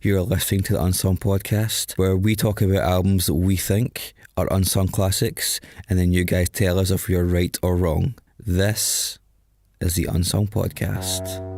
You're listening to the Unsung podcast, where we talk about albums that we think are unsung classics, and then you guys tell us if we're right or wrong. This is the Unsung podcast.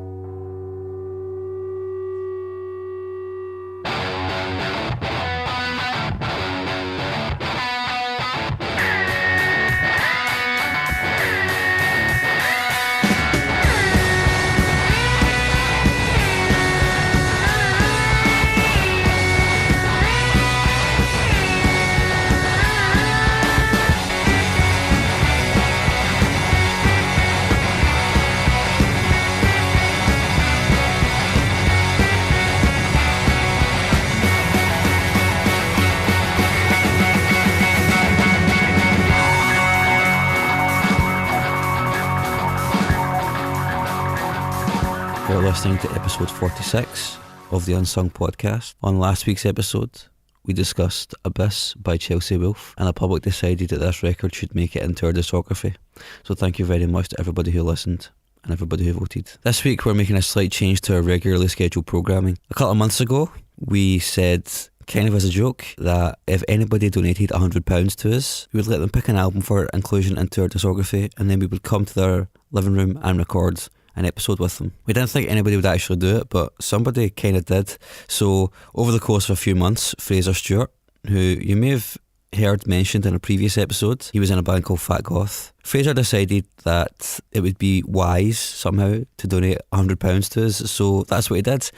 Listening to episode 46 of the Unsung podcast. On last week's episode, we discussed Abyss by Chelsea Wolfe, and the public decided that this record should make it into our discography. So thank you very much to everybody who listened and everybody who voted. This week we're making a slight change to our regularly scheduled programming. A couple of months ago, we said, kind of as a joke, that if anybody donated £100 to us, we would let them pick an album for inclusion into our discography, and then we would come to their living room and record an episode with them. We didn't think anybody would actually do it, but somebody kind of did. So over the course of a few months, Fraser Stewart, who you may have heard mentioned in a previous episode, he was in a band called Fat Goth. Fraser decided that it would be wise somehow to donate £100 to us, so that's what he did.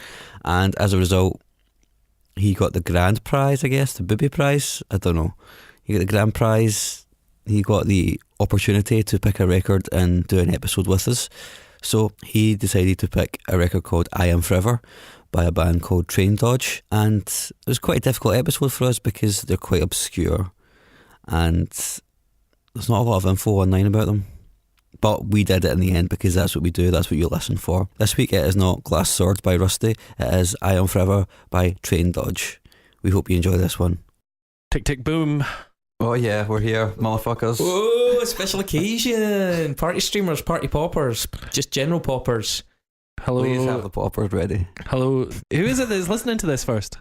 And as a result, he got the grand prize, I guess, the booby prize, I don't know. He got the grand prize, he got the opportunity to pick a record and do an episode with us. So he decided to pick a record called I Am Forever by a band called Traindodge, and it was quite a difficult episode for us because they're quite obscure and there's not a lot of info online about them. But we did it in the end because that's what we do, that's what you listen for. This week it is not Glass Sword by Rusty, it is I Am Forever by Traindodge. We hope you enjoy this one. Tick tick boom. Oh yeah, we're here, motherfuckers. Oh, special occasion. Party streamers, party poppers, just general poppers. Hello. Please have the poppers ready. Hello. Who is it that's listening to this first?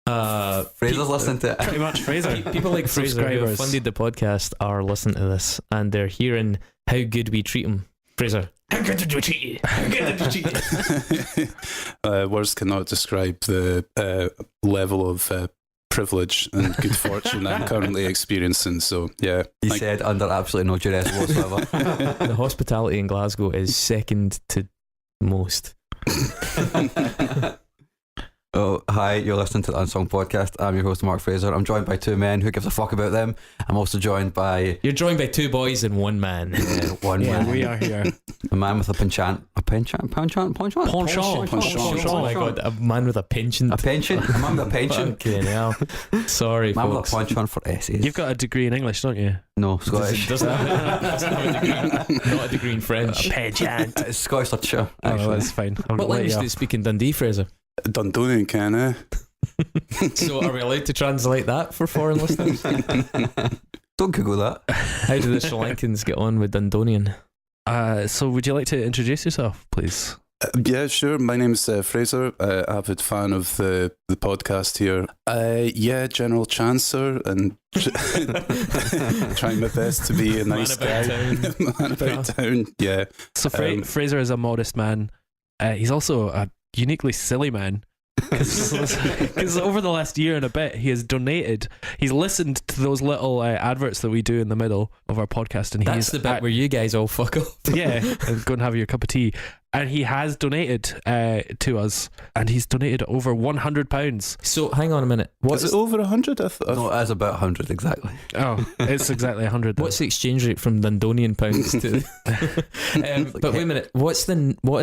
Fraser's listening to it. Pretty much Fraser. People like Fraser who have funded the podcast are listening to this and they're hearing how good we treat them. Fraser, how good did we treat you? How good did we treat you? Words cannot describe the level of privilege and good fortune I'm currently experiencing. So yeah, he said under absolutely no duress whatsoever. The hospitality in Glasgow is second to most. Oh, hi, you're listening to the Unsung podcast. I'm your host, Mark Fraser. I'm joined by two men. Who gives a fuck about them? I'm also joined by... You're joined by two boys and one man. One man. We are here. A man with a penchant. Penchant. Oh my god, a man with a penchant. A penchant? A man with a penchant. Fucking hell. Sorry, man folks. with a penchant for essays. You've got a degree in English, don't you? No, Scottish. Doesn't have a degree. Not a degree in French. A penchant. It's Scottish literature, Oh, actually. that's fine. What language do you speak in Dundee, Fraser? Dundonian, can I? So are we allowed to translate that for foreign listeners? Don't Google that. How do the Sri Lankans get on with Dundonian? So would you like to introduce yourself, please? Yeah, sure. My name's Fraser, avid fan of the podcast here. Yeah, general chancer and trying my best to be a nice guy. Man about town. Yeah. So Fraser is a modest man. He's also a uniquely silly man. Because over the last year and a bit, he has donated. He's listened to those little adverts that we do in the middle of our podcast, and that's the bit where you guys all fuck up. Yeah, and go and have your cup of tea. And he has donated to us, and he's donated over £100. So hang on a minute. Is it over 100? No, it is about 100 exactly. Oh, it's exactly 100. What's the exchange rate from Dundonian pounds to? But wait a minute. What is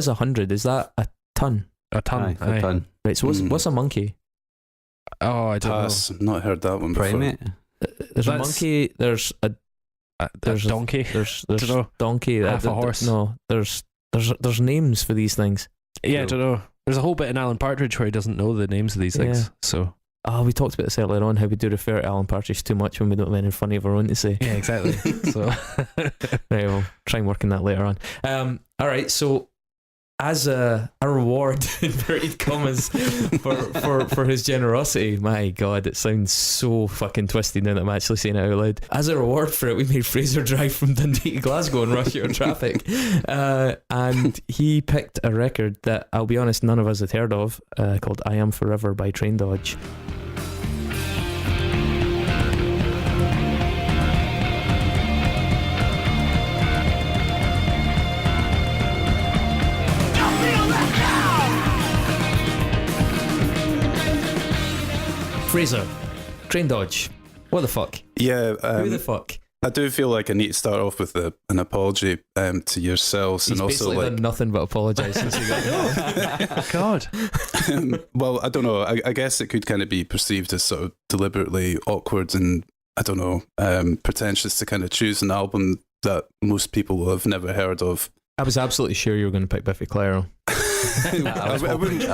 100? Is that a ton? A ton. Aye, a ton. Right. So what's a monkey? Oh, I don't Pass. I've not heard that one before. Primate. There's a monkey. There's a donkey. There's don't know. donkey. Half a horse. No. There's names for these things. Yeah, I don't know. There's a whole bit in Alan Partridge where he doesn't know the names of these things. Yeah. So. Oh, we talked about this earlier on, how we do refer to Alan Partridge too much when we don't have anything funny of our own to say. Yeah, exactly. So right, we'll try and work on that later on. Alright, so as a reward, inverted commas, for his generosity. My God, it sounds so fucking twisted now that I'm actually saying it out loud. As a reward for it, we made Fraser drive from Dundee to Glasgow in rush hour traffic. And he picked a record that, I'll be honest, none of us had heard of, called I Am Forever by Traindodge. Fraser, Traindodge, what the fuck? Yeah, Who the fuck? I do feel like I need to start off with an apology to yourselves. He's and also basically done nothing but apologise since he got here. God. Well, I don't know. I guess it could kind of be perceived as sort of deliberately awkward and, I don't know, pretentious to kind of choose an album that most people will have never heard of. I was absolutely sure you were going to pick Biffy Clyro. I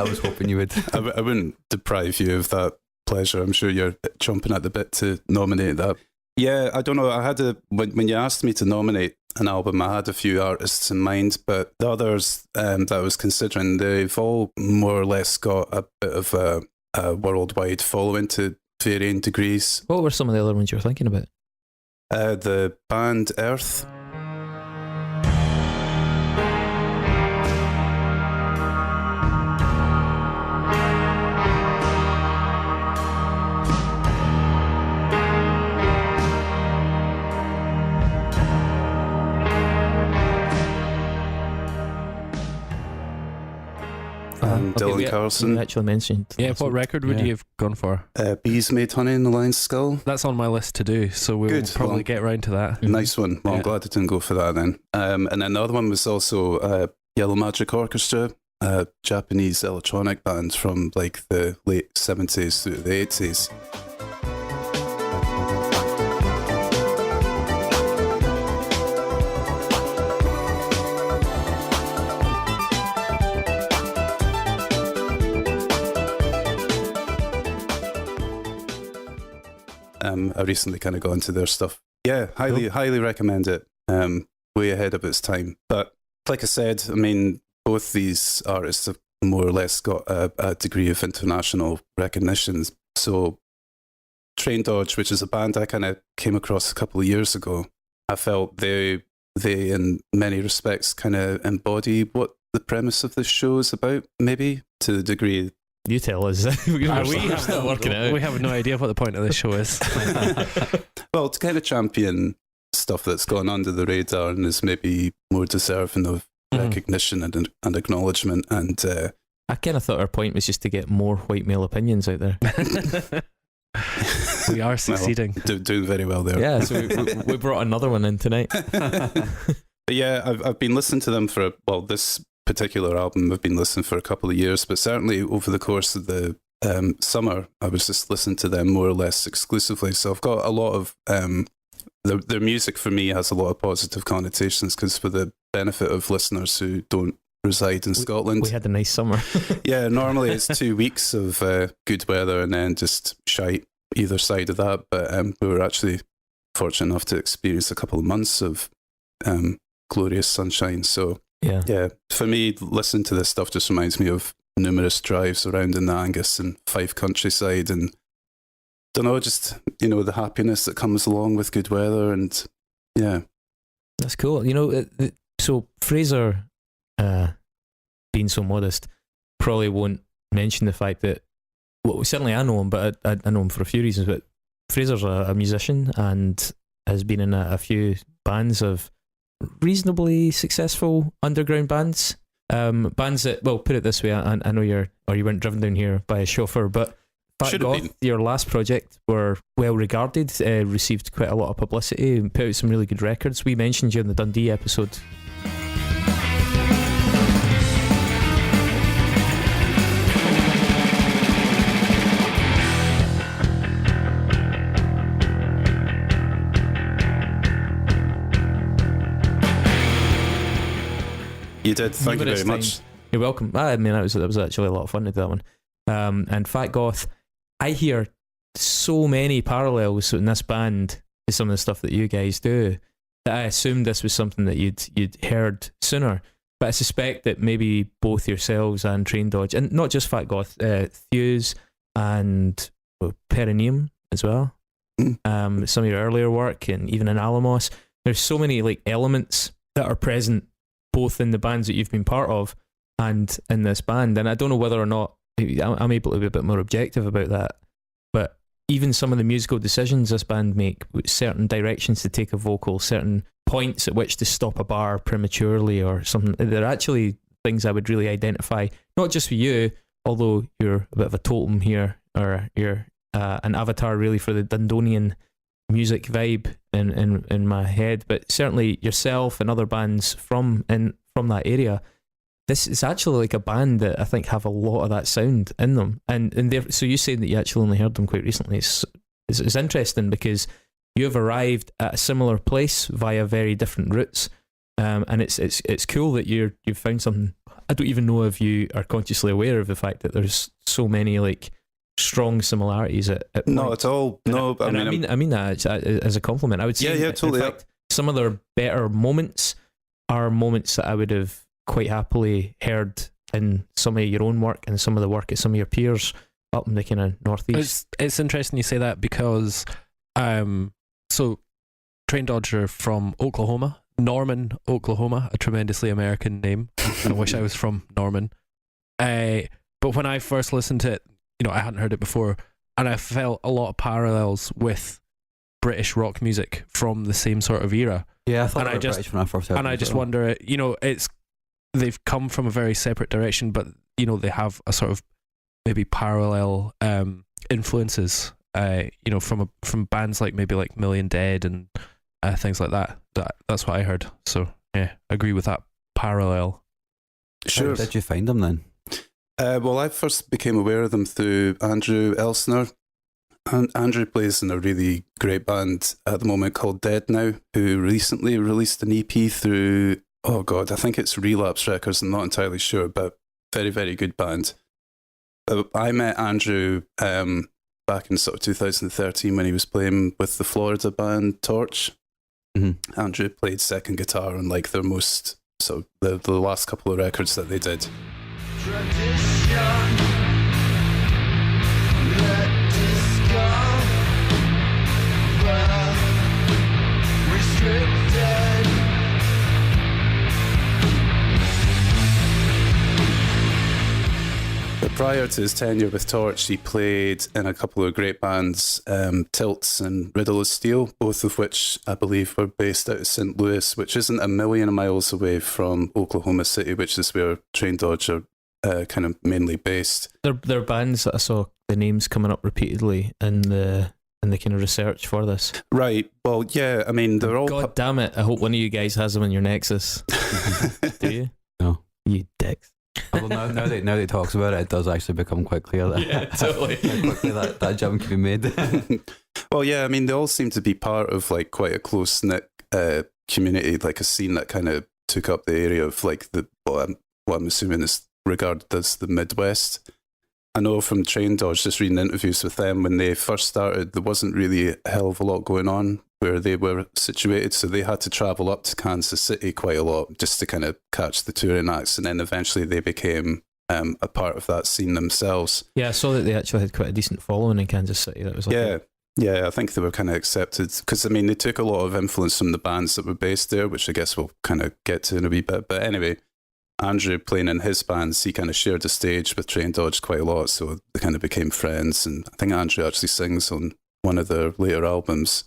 was hoping you would. I wouldn't deprive you of that pleasure. I'm sure you're chomping at the bit to nominate that. Yeah, I don't know. I had when you asked me to nominate an album, I had a few artists in mind, but the others that I was considering, they've all more or less got a bit of a worldwide following to varying degrees. What were some of the other ones you were thinking about? The band Earth. Dylan Carlson. You actually mentioned. Yeah, what record would you have gone for? Bees Made Honey in the Lion's Skull. That's on my list to do, so we'll probably get around to that. Nice one. Well, I'm glad I didn't go for that then. And then the other one was also Yellow Magic Orchestra, a Japanese electronic band from like the late 70s through the 80s. I recently kind of got into their stuff. Yeah, highly recommend it. Way ahead of its time. But like I said, I mean, both these artists have more or less got a degree of international recognition. So Traindodge, which is a band I kind of came across a couple of years ago, I felt they in many respects kind of embody what the premise of this show is about, maybe to the degree. You tell us. we have no idea what the point of this show is. Well, to kind of champion stuff that's gone under the radar and is maybe more deserving of recognition and acknowledgement. And I kind of thought our point was just to get more white male opinions out there. We are succeeding. Well, doing very well there. Yeah, so we brought another one in tonight. But yeah, I've been listening to them for, this particular album I've been listening for a couple of years, but certainly over the course of the summer I was just listening to them more or less exclusively, so I've got a lot of their music for me has a lot of positive connotations, because for the benefit of listeners who don't reside in Scotland, we had a nice summer. Yeah, normally it's 2 weeks of good weather and then just shite either side of that, but we were actually fortunate enough to experience a couple of months of glorious sunshine. So yeah, for me, listening to this stuff just reminds me of numerous drives around in the Angus and Fife countryside, and don't know, just the happiness that comes along with good weather, and yeah, that's cool. So Fraser, being so modest, probably won't mention the fact that, well, certainly I know him, but I know him for a few reasons. But Fraser's a musician and has been in a few bands of reasonably successful underground bands. Bands that, well, put it this way, I know you weren't driven down here by a chauffeur, but Fat Goth, your last project, were well regarded, received quite a lot of publicity, and put out some really good records. We mentioned you in the Dundee episode. You did. Thank you very much. You're welcome. I mean, that was actually a lot of fun to do that one. And Fat Goth, I hear so many parallels in this band to some of the stuff that you guys do that I assumed this was something that you'd heard sooner. But I suspect that maybe both yourselves and Traindodge, and not just Fat Goth, Thews and Perineum as well. Some of your earlier work, and even in Alamos, there's so many like elements that are present both in the bands that you've been part of and in this band. And I don't know whether or not I'm able to be a bit more objective about that, but even some of the musical decisions this band make, with certain directions to take a vocal, certain points at which to stop a bar prematurely or something, they're actually things I would really identify, not just for you, although you're a bit of a totem here, or you're an avatar really for the Dundonian music vibe in my head, but certainly yourself and other bands from that area. This is actually like a band that I think have a lot of that sound in them, and so you saying that you actually only heard them quite recently is interesting, because you have arrived at a similar place via very different routes, and it's cool that you've found something. I don't even know if you are consciously aware of the fact that there's so many like strong similarities at not points. at all. No, I mean that as a compliment. I would say, yeah, totally. In fact, some of their better moments are moments that I would have quite happily heard in some of your own work and some of the work of some of your peers up in the kind of northeast. It's interesting you say that, because so Traindodge are from Oklahoma, Norman, Oklahoma, a tremendously American name. I wish I was from Norman. But when I first listened to it, I hadn't heard it before, and I felt a lot of parallels with British rock music from the same sort of era. Yeah, I thought they were British when I first heard them. And I just wonder, they've come from a very separate direction, but they have a sort of maybe parallel influences. From bands like maybe like Million Dead and things like that. That's what I heard. So yeah, I agree with that parallel. Sure. How did you find them then? Well, I first became aware of them through Andrew Elsner. And Andrew plays in a really great band at the moment called Dead Now, who recently released an EP through, I think it's Relapse Records, I'm not entirely sure, but very, very good band. I met Andrew back in sort of 2013 when he was playing with the Florida band Torch. Mm-hmm. Andrew played second guitar on like their most, so the last couple of records that they did. Tradition, let discover, restricted. But prior to his tenure with Torch, he played in a couple of great bands, Tilts and Riddle of Steel, both of which I believe were based out of St. Louis, which isn't a million miles away from Oklahoma City, which is where Traindodge are kind of mainly based. They're bands that I saw the names coming up repeatedly in the kind of research for this. Right. Well, yeah. I mean, they're all. God damn it! I hope one of you guys has them in your Nexus. Do you? No. You dicks. Well, now that he talks about it does actually become quite clear that yeah, totally. how quickly that jump can be made. Well, yeah. I mean, they all seem to be part of like quite a close knit community, like a scene that kind of took up the area of like what I'm assuming is regarded as the Midwest. I know from Traindodge, just reading interviews with them, when they first started, there wasn't really a hell of a lot going on where they were situated, so they had to travel up to Kansas City quite a lot just to kind of catch the touring acts, and then eventually they became a part of that scene themselves. Yeah, I saw that they actually had quite a decent following in Kansas City. That was like yeah, I think they were kind of accepted, because I mean they took a lot of influence from the bands that were based there, which I guess we'll kind of get to in a wee bit. But anyway, Andrew playing in his bands, he kind of shared the stage with Traindodge quite a lot, so they kind of became friends. And I think Andrew actually sings on one of their later albums,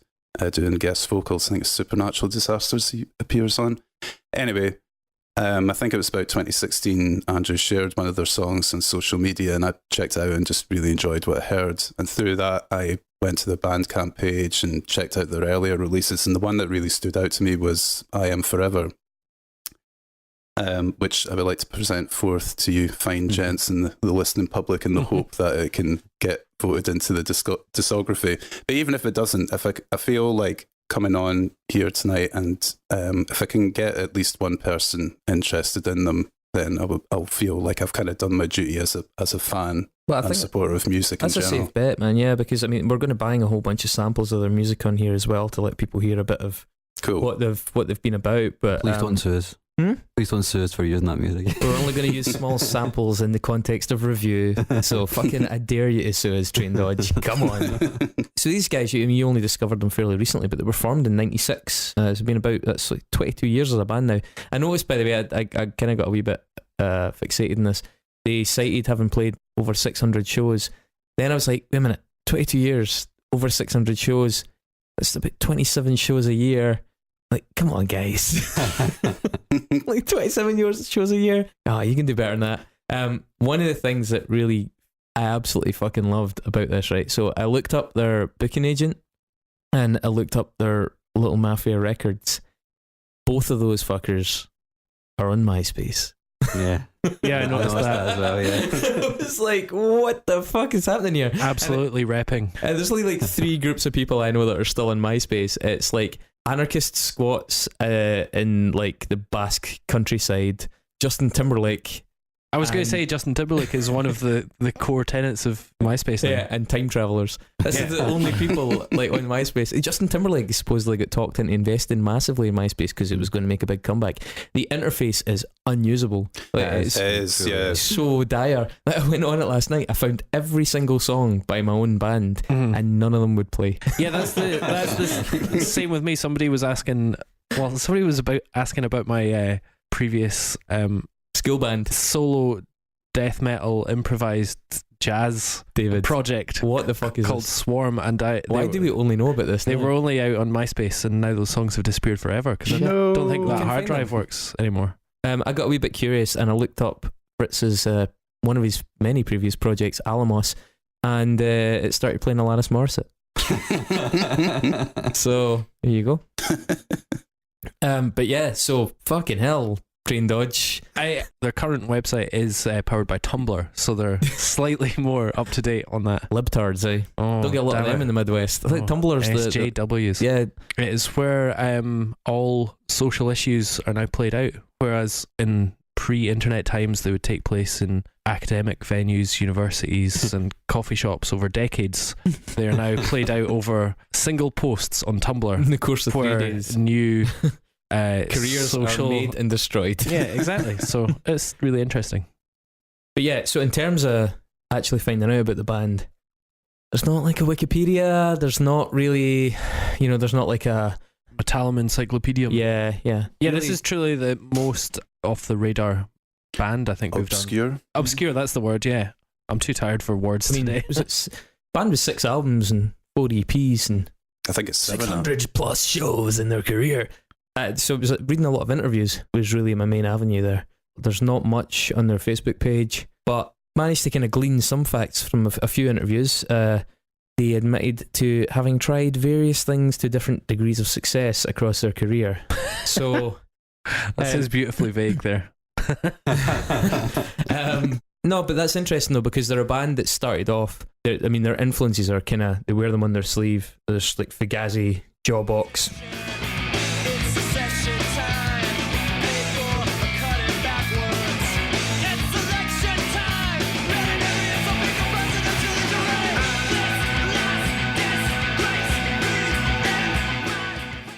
doing guest vocals. I think it's Supernatural Disasters he appears on. Anyway, I think it was about 2016, Andrew shared one of their songs on social media, and I checked it out and just really enjoyed what I heard. And through that, I went to the Bandcamp page and checked out their earlier releases, and the one that really stood out to me was I Am Forever, which I would like to present forth to you fine gents and the listening public, in the hope that it can get voted into the discography. But even if it doesn't, if I feel like coming on here tonight, and if I can get at least one person interested in them, then I'll feel like I've kind of done my duty as a fan and supporter of music in general. That's a safe bet, man. Yeah, because I mean we're going to bang a whole bunch of samples of their music on here as well to let people hear a bit of what they've been about. But please don't sue us. Please don't sue us for using that music. We're only going to use small samples in the context of review, so fucking I dare you to sue us, Traindodge. Come on. So these guys, you only discovered them fairly recently, but they were formed in '96. It's been that's like 22 years as a band now. I noticed, by the way, I kind of got a wee bit fixated in this. They cited having played over 600 shows. Then I was like, wait a minute, 22 years, over 600 shows. That's about 27 shows a year. Like, come on, guys. Like 27 shows a year. Oh, you can do better than that. One of the things that really I absolutely fucking loved about this, right? So I looked up their booking agent and I looked up their Little Mafia Records. Both of those fuckers are on MySpace. Yeah. Yeah, I noticed that as well, yeah. I was like, what the fuck is happening here? Absolutely repping. There's only like 3 groups of people I know that are still on MySpace. It's like anarchist squats in like the Basque countryside. Justin Timberlake. I was going to say Justin Timberlake is one of the core tenets of MySpace now. Yeah, and time travelers. This is the only people like on MySpace. Justin Timberlake supposedly got talked into investing massively in MySpace because it was going to make a big comeback. The interface is unusable. Like, it's so dire. Like, I went on it last night. I found every single song by my own band, and none of them would play. Yeah, that's the same with me. Somebody was asking about my previous school band solo death metal improvised jazz David project. What the fuck is called this? Swarm? And why do we only know about this? They were only out on MySpace, and now those songs have disappeared forever because I don't think that hard drive works anymore. I got a wee bit curious and I looked up Fritz's one of his many previous projects, Alamos, and it started playing Alanis Morissette. So there you go. But yeah, so fucking hell, Traindodge. Their current website is powered by Tumblr, so they're slightly more up to date on that. Libtards, eh? Oh, don't get a lot of them in the Midwest. I think Tumblr's SJWs. Yeah, it is where all social issues are now played out. Whereas in pre-internet times, they would take place in academic venues, universities, and coffee shops over decades. They are now played out over single posts on Tumblr in the course of 3 days. New careers are made and destroyed. Yeah, exactly. So it's really interesting. But yeah, so in terms of actually finding out about the band, there's not like a Wikipedia. There's not really, there's not like a Metallum Encyclopedia. Yeah. This is truly the most off the radar band I think we've done. Obscure, that's the word. Yeah, I'm too tired for words today. Band with 6 albums and 4 EPs and I think it's 600 plus shows in their career. So it was reading a lot of interviews was really my main avenue there. There's not much on their Facebook page, but managed to kind of glean some facts from a few interviews. They admitted to having tried various things to different degrees of success across their career. So that sounds beautifully vague there. No, but that's interesting though, because they're a band that started off. Their influences are they wear them on their sleeve. There's like Fugazi, Jawbox.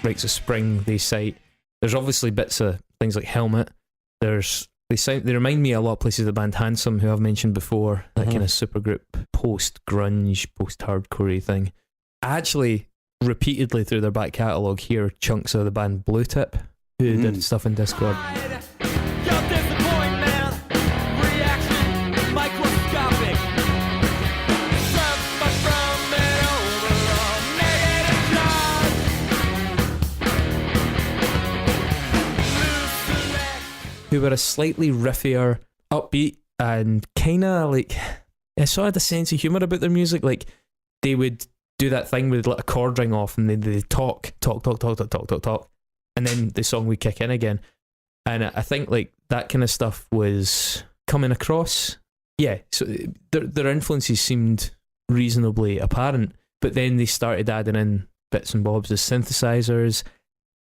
Rites of Spring they cite. There's obviously bits of things like Helmet. They remind me a lot of places of the band Handsome, who I've mentioned before, that kind of supergroup post-grunge, post-hardcore thing. I actually repeatedly through their back catalogue hear chunks of the band Blue Tip, who did stuff in Discord. Who were a slightly riffier, upbeat, and kind of like, I sort of had a sense of humour about their music. Like, they would do that thing where they'd let a chord ring off and they'd talk, and then the song would kick in again. And I think like that kind of stuff was coming across. Yeah, so their influences seemed reasonably apparent, but then they started adding in bits and bobs as synthesizers.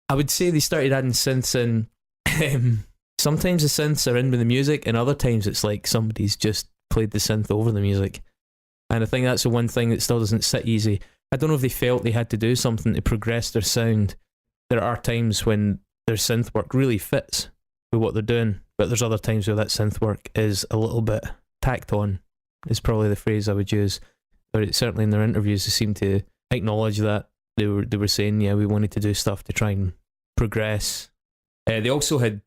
I would say they started adding synths in. Sometimes the synths are in with the music, and other times it's like somebody's just played the synth over the music. And I think that's the one thing that still doesn't sit easy. I don't know if they felt they had to do something to progress their sound. There are times when their synth work really fits with what they're doing, but there's other times where that synth work is a little bit tacked on, is probably the phrase I would use. Or certainly in their interviews, they seem to acknowledge that. They were saying, yeah, we wanted to do stuff to try and progress. They also had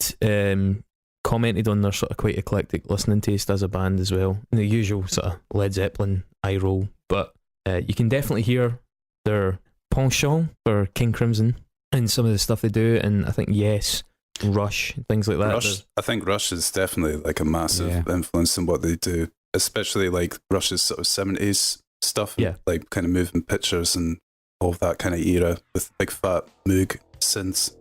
commented on their sort of quite eclectic listening taste as a band as well. And the usual sort of Led Zeppelin eye roll, but you can definitely hear their penchant for King Crimson and some of the stuff they do, and I think Yes, Rush, things like that. I think Rush is definitely like a massive influence in what they do, especially like Rush's sort of 70s stuff, like kind of moving pictures and all of that kind of era with big fat Moog synths.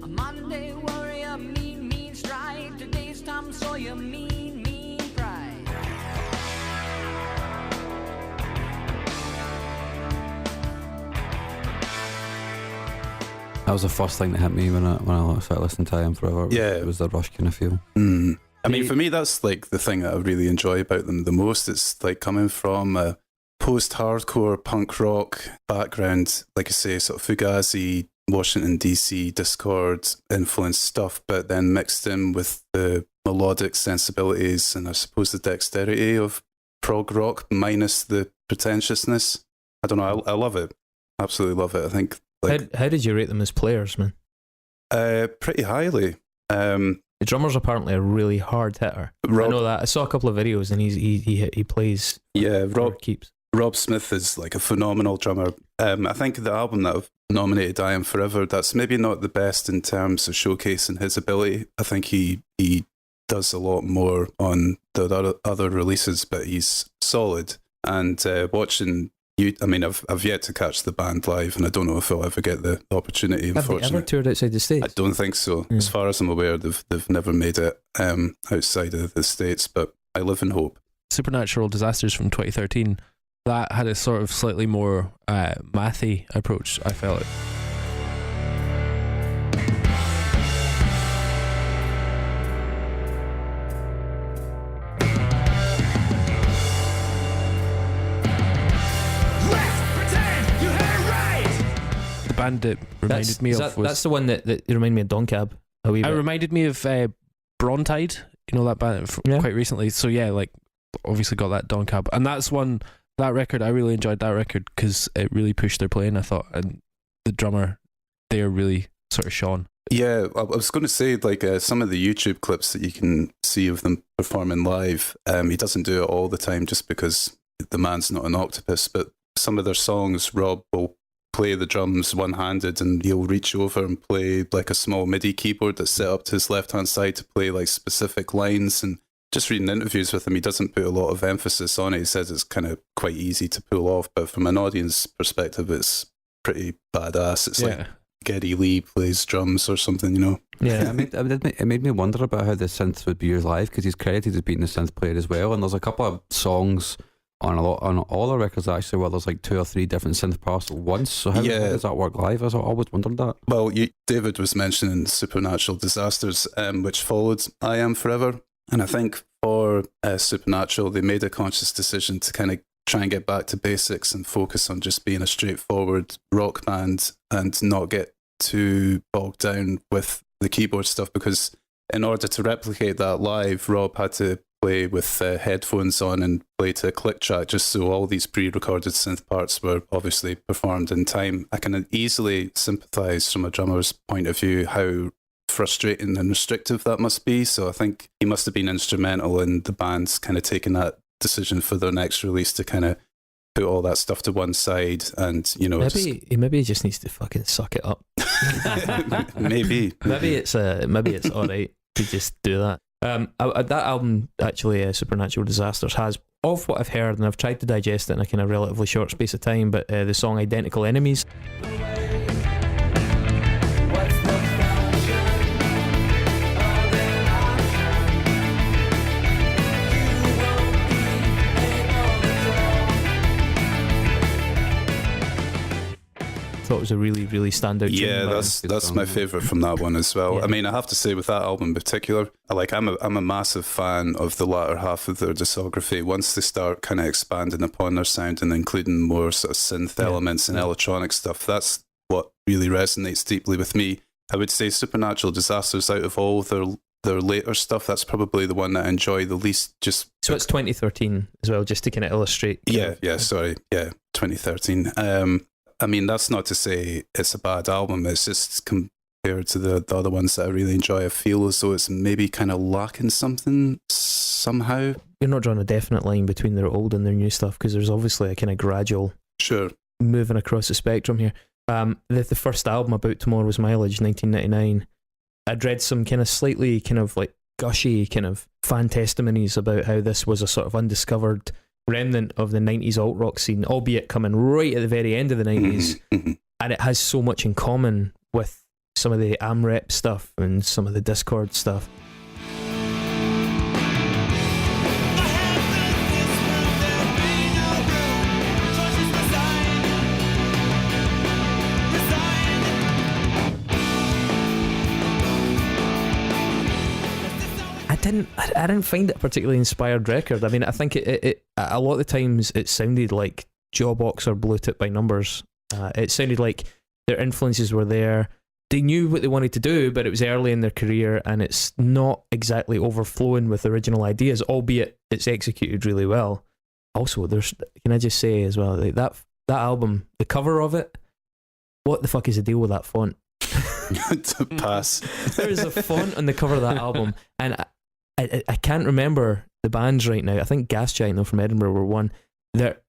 A Monday warrior, mean strike. Today's Tom Sawyer, mean pride. That was the first thing that hit me when I started listening to I Am Forever. It was the Rush kind of feel. I mean, for me, that's like the thing that I really enjoy about them the most. It's like coming from a post-hardcore punk rock background, like I say, sort of Fugazi, Washington DC, Discord influenced stuff, but then mixed in with the melodic sensibilities and I suppose the dexterity of prog rock minus the pretentiousness. I don't know, I love it. Absolutely love it. I think. Like, how did you rate them as players, man? Pretty highly. The drummer's apparently a really hard hitter. I know that. I saw a couple of videos and he plays. Yeah, keeps. Rob Smith is like a phenomenal drummer. I think the album that I've nominated, I Am Forever, that's maybe not the best in terms of showcasing his ability. I think he does a lot more on the other releases, but he's solid. And watching you, I mean, I've yet to catch the band live, and I don't know if I'll ever get the opportunity. Have they ever toured outside the States? I don't think so. As far as I'm aware, they've never made it outside of the States, but I live in hope. Supernatural Disasters from 2013, that had a sort of slightly more mathy approach, I felt. The band that reminded me of was... That's the one that reminded me of Don Cab a wee bit. It reminded me of Brontide, you know, that band quite recently. So yeah, like obviously got that Don Cab, and that's one... That record, I really enjoyed that record because it really pushed their playing, I thought, and the drummer there really sort of shone. Yeah, I was going to say, like, some of the YouTube clips that you can see of them performing live, he doesn't do it all the time just because the man's not an octopus, but some of their songs, Rob will play the drums one-handed and he'll reach over and play like a small MIDI keyboard that's set up to his left-hand side to play like specific lines. And just reading interviews with him, he doesn't put a lot of emphasis on it. He says it's kind of quite easy to pull off, but from an audience perspective, it's pretty badass. It's like Geddy Lee plays drums or something, you know? Yeah, it made me wonder about how the synth would be used live, because he's credited as being the synth player as well, and there's a couple of songs on all the records actually where there's like 2 or 3 different synth parts at once. So how does that work live? I always wondered that. Well, David was mentioning Supernatural Disasters, which followed I Am Forever. And I think for Supernatural, they made a conscious decision to kind of try and get back to basics and focus on just being a straightforward rock band and not get too bogged down with the keyboard stuff, because in order to replicate that live, Rob had to play with headphones on and play to a click track, just so all these pre-recorded synth parts were obviously performed in time. I can easily sympathise from a drummer's point of view how frustrating and restrictive that must be. So I think he must have been instrumental in the band's kind of taking that decision for their next release to kind of put all that stuff to one side, and you know, maybe he just needs to fucking suck it up. maybe it's all right to just do that. That album actually, Supernatural Disasters, has, of what I've heard, and I've tried to digest it in a kind of relatively short space of time, but the song Identical Enemies. Thought it was a really, really standout tune. Yeah, that's my favourite from that one as well. Yeah. I mean, I have to say with that album in particular, I'm a massive fan of the latter half of their discography. Once they start kind of expanding upon their sound and including more sort of synth elements and electronic stuff, that's what really resonates deeply with me. I would say Supernatural Disasters, out of all their later stuff, that's probably the one that I enjoy the least. Just So it's 2013 as well, just to kind of illustrate. 2013. I mean, that's not to say it's a bad album. It's just compared to the other ones that I really enjoy, I feel as though it's maybe kind of lacking something somehow. You're not drawing a definite line between their old and their new stuff, because there's obviously a kind of gradual moving across the spectrum here. The first album, About Tomorrow's Mileage, 1999, I'd read some kind of slightly kind of like gushy kind of fan testimonies about how this was a sort of undiscovered remnant of the 90s alt rock scene, albeit coming right at the very end of the 90s. And it has so much in common with some of the AmRep stuff and some of the Discord stuff. I didn't find it a particularly inspired record. I mean, I think it a lot of the times it sounded like Jawbox or Blue Tip by Numbers. It sounded like their influences were there. They knew what they wanted to do, but it was early in their career, and it's not exactly overflowing with original ideas, albeit it's executed really well. Also, can I just say as well, like that album, the cover of it, what the fuck is the deal with that font? To pass. There is a font on the cover of that album, and I can't remember the bands right now. I think Gas Giant, though, from Edinburgh were one. That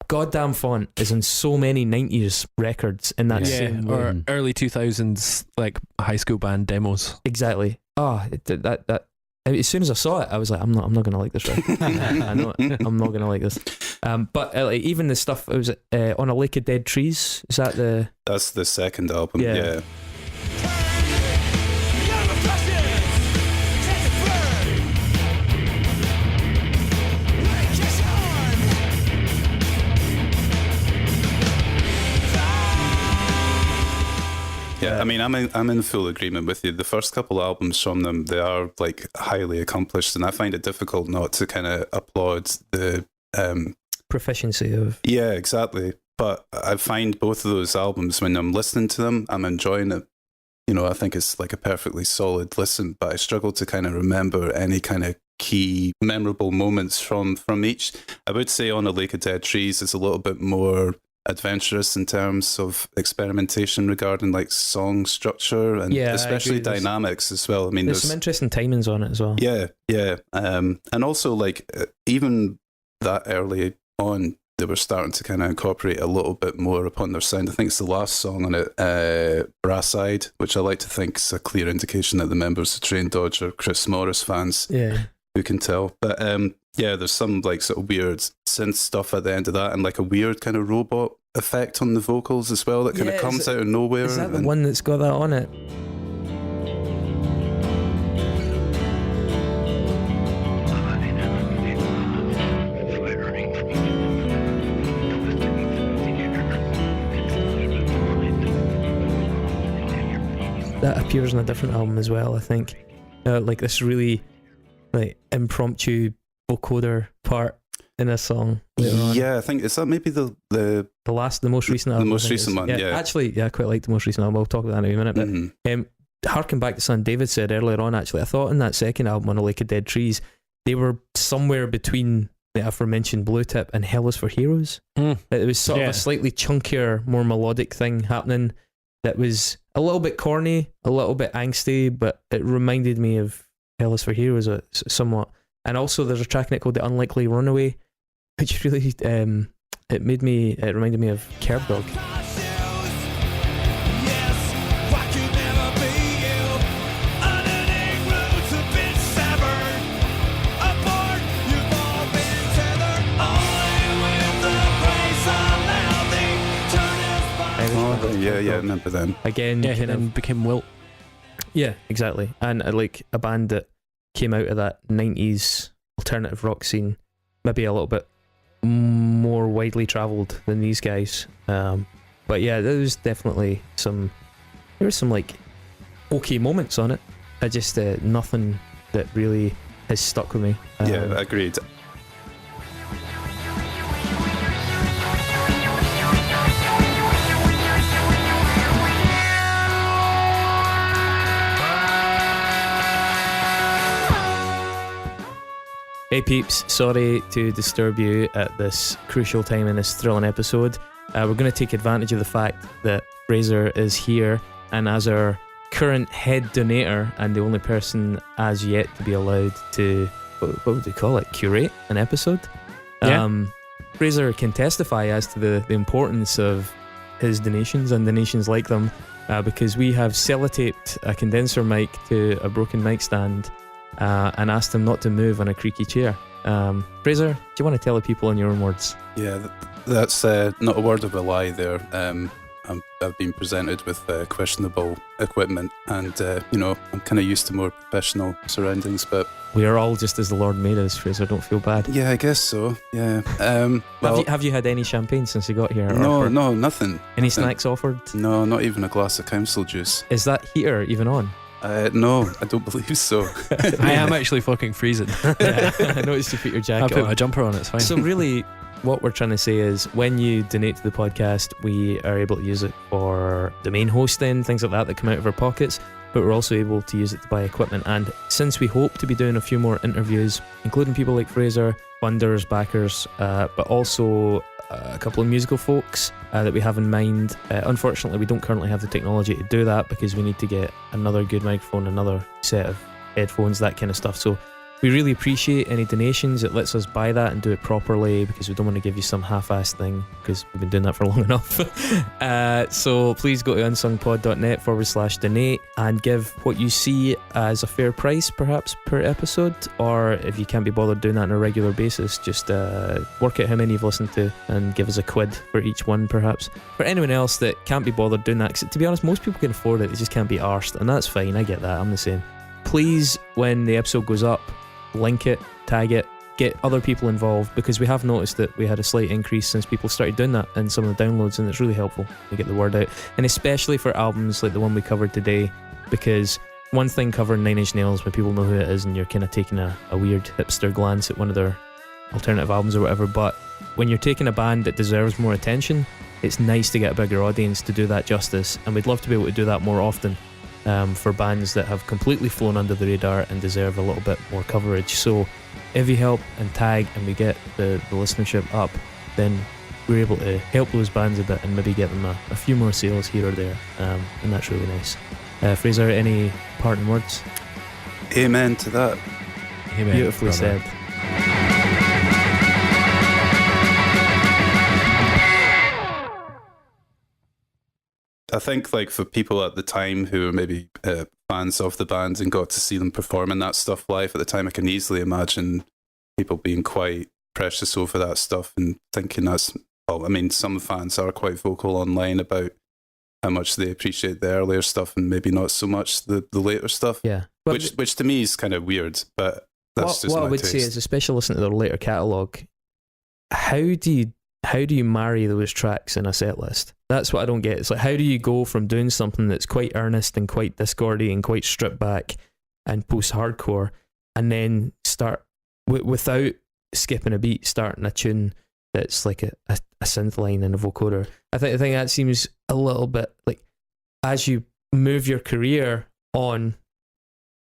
goddamn font is in so many 90s records in that same way. Or early 2000s like high school band demos. Exactly. That as soon as I saw it, I was like, I'm not gonna like this record. I'm not gonna like this. But like, even the stuff, it was On a Lake of Dead Trees. Is that that's the second album? Yeah. Yeah, I mean, I'm in full agreement with you. The first couple albums from them, they are like highly accomplished, and I find it difficult not to kind of applaud the proficiency of. Yeah, exactly. But I find both of those albums, when I'm listening to them, I'm enjoying it. You know, I think it's like a perfectly solid listen, but I struggle to kind of remember any kind of key memorable moments from each. I would say On a Lake of Dead Trees is a little bit more adventurous in terms of experimentation regarding like song structure and especially dynamics as well. I mean, there's some interesting timings on it as well. Yeah. And also like even that early on, they were starting to kind of incorporate a little bit more upon their sound. I think it's the last song on it, Brass Eyed, which I like to think is a clear indication that the members of Traindodge are Chris Morris fans. Yeah. Who can tell? But there's some like sort of weird synth stuff at the end of that, and like a weird kind of robot effect on the vocals as well that kind of comes out of nowhere. Is that the one that's got that on it? That appears on a different album as well, I think. Like this really like impromptu vocoder part in a song later on. Yeah, I think is that maybe the most recent album. The most recent one, yeah. Actually, I quite like the most recent album. We'll talk about that in a minute. But harking back to something David said earlier on, actually, I thought in that second album, On a Lake of Dead Trees, they were somewhere between the aforementioned Blue Tip and Hell is for Heroes. It was sort of a slightly chunkier, more melodic thing happening that was a little bit corny, a little bit angsty, but it reminded me of Hell is for Heroes somewhat. And also there's a track in it called The Unlikely Runaway, which really it reminded me of Curb Dog. Yeah, I remember them. Again, yeah, and became Wilt. Yeah, exactly. And like a band that came out of that 90s alternative rock scene, maybe a little bit more widely travelled than these guys. But yeah, there was definitely some like okay moments on it. I just nothing that really has stuck with me. Yeah, agreed. Hey peeps, sorry to disturb you at this crucial time in this thrilling episode. We're going to take advantage of the fact that Fraser is here, and as our current head donator and the only person as yet to be allowed to, what would we call it, curate an episode? Yeah. Fraser can testify as to the importance of his donations and donations like them, because we have sellotaped a condenser mic to a broken mic stand and asked him not to move on a creaky chair. Fraser, do you want to tell the people in your own words? Yeah, that's not a word of a lie there. I've been presented with questionable equipment, and I'm kind of used to more professional surroundings, but We are all just as the Lord made us, Fraser, don't feel bad. yeah, I guess so. Yeah. Have you had any champagne since you got here? No, nothing. Any Nothing. snacks offered? No, not even a glass of council juice. Is that heater even on? No, I don't believe so. I am actually fucking freezing. Yeah, I noticed you put your I jacket put on. my jumper on, it's fine. So really, what we're trying to say is when you donate to the podcast, we are able to use it for domain hosting, things like that come out of our pockets, but we're also able to use it to buy equipment. And since we hope to be doing a few more interviews, including people like Fraser, funders, backers, but also a couple of musical folks that we have in mind. Unfortunately, we don't currently have the technology to do that because we need to get another good microphone, another set of headphones, that kind of stuff. So we really appreciate any donations. It lets us buy that and do it properly, because we don't want to give you some half-assed thing, because we've been doing that for long enough. So please go to unsungpod.net/donate and give what you see as a fair price, perhaps per episode, or if you can't be bothered doing that on a regular basis, just work out how many you've listened to and give us a quid for each one, perhaps. For anyone else that can't be bothered doing that, 'cause to be honest, most people can afford it, they just can't be arsed, and that's fine, I get that, I'm the same. Please, when the episode goes up, link it, tag it, get other people involved, because we have noticed that we had a slight increase since people started doing that in some of the downloads, and it's really helpful to get the word out, and especially for albums like the one we covered today, because one thing covering Nine Inch Nails when people know who it is and you're kind of taking a weird hipster glance at one of their alternative albums or whatever, but when you're taking a band that deserves more attention, it's nice to get a bigger audience to do that justice, and we'd love to be able to do that more often. For bands that have completely flown under the radar and deserve a little bit more coverage. So if you help and tag and we get the listenership up, then we're able to help those bands a bit and maybe get them a few more sales here or there, and that's really nice. Fraser, any parting words? Amen to that. Amen, Beautifully brother. said. I think, like, for people at the time who were maybe fans of the band and got to see them performing that stuff live at the time, I can easily imagine people being quite precious over that stuff and thinking that's, well, I mean, some fans are quite vocal online about how much they appreciate the earlier stuff and maybe not so much the later stuff, Yeah. Well, which to me is kind of weird, but that's just what my I would taste. say is, especially listening to their later catalogue, how do you marry those tracks in a set list? That's what I don't get. It's like, how do you go from doing something that's quite earnest and quite Discordy and quite stripped back and post-hardcore, and then start without skipping a beat, starting a tune that's like a synth line and a vocoder? I think that seems a little bit like, as you move your career on,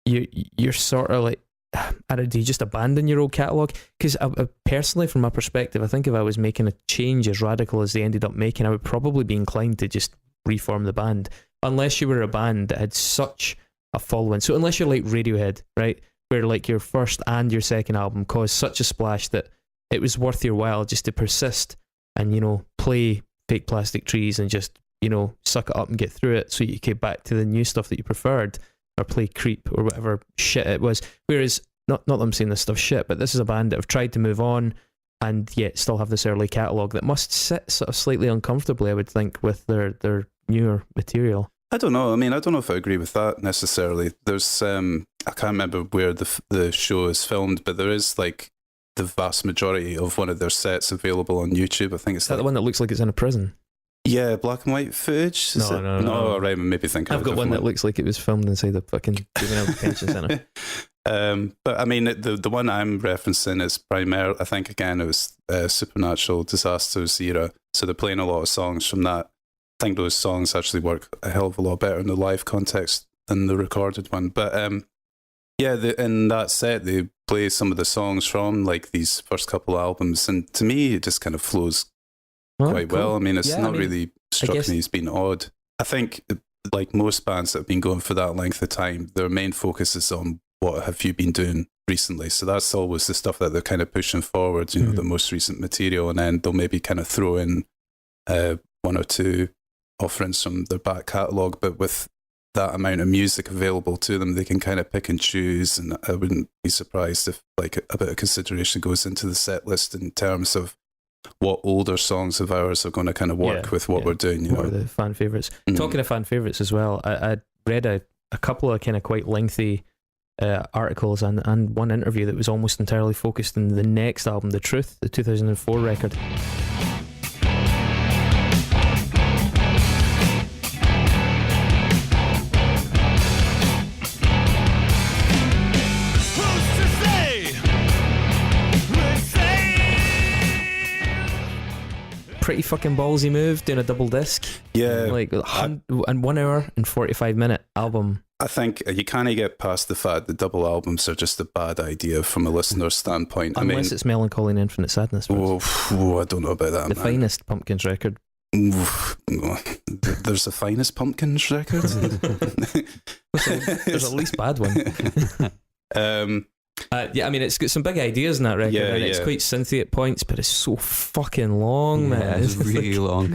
you're sort of like, I don't know, do you just abandon your old catalogue? Because personally, from my perspective, I think if I was making a change as radical as they ended up making, I would probably be inclined to just reform the band, unless you were a band that had such a following. So unless you're like Radiohead, right, where like your first and your second album caused such a splash that it was worth your while just to persist and, play Fake Plastic Trees and just, suck it up and get through it so you get back to the new stuff that you preferred, or play Creep or whatever shit it was. Whereas, not that I'm saying this stuff shit, but this is a band that have tried to move on and yet still have this early catalogue that must sit sort of slightly uncomfortably, I would think, with their newer material. I don't know. I mean, I don't know if I agree with that necessarily. There's, I can't remember where the show is filmed, but there is like the vast majority of one of their sets available on YouTube. I think it's Is that the one that looks like it's in a prison? Yeah, black and white footage. Is it? No. Right, maybe thinking. I've got one that looks like it was filmed inside the fucking juvenile detention centre. But I mean, the one I'm referencing is primarily, I think, again, it was Supernatural Disasters era. So they're playing a lot of songs from that. I think those songs actually work a hell of a lot better in the live context than the recorded one. But Yeah, in that set they play some of the songs from like these first couple albums, and to me it just kind of flows quite well. I mean, it's not really struck me as being odd. I think, like most bands that have been going for that length of time, their main focus is on what have you been doing recently. So that's always the stuff that they're kind of pushing forward, you know, the most recent material, and then they'll maybe kind of throw in one or two offerings from their back catalogue. But with that amount of music available to them, they can kind of pick and choose, and I wouldn't be surprised if like a bit of consideration goes into the set list in terms of what older songs of ours are going to kind of work with what we're doing. You what know, are the fan favourites? Talking of fan favourites as well, I read a couple of kind of quite lengthy articles and one interview that was almost entirely focused on the next album, The Truth, the 2004 record. Pretty fucking ballsy move, doing a double disc. Yeah, like and 1 hour and 45-minute album. I think you can't get past the fact that double albums are just a bad idea from a listener's standpoint. Unless it's Melancholy and Infinite Sadness. I don't know about that. The finest Pumpkins record. There's a finest Pumpkins record. There's at least bad one. Yeah, I mean, it's got some big ideas in that record, and it's quite synthy at points, but it's so fucking long, man. It's really long.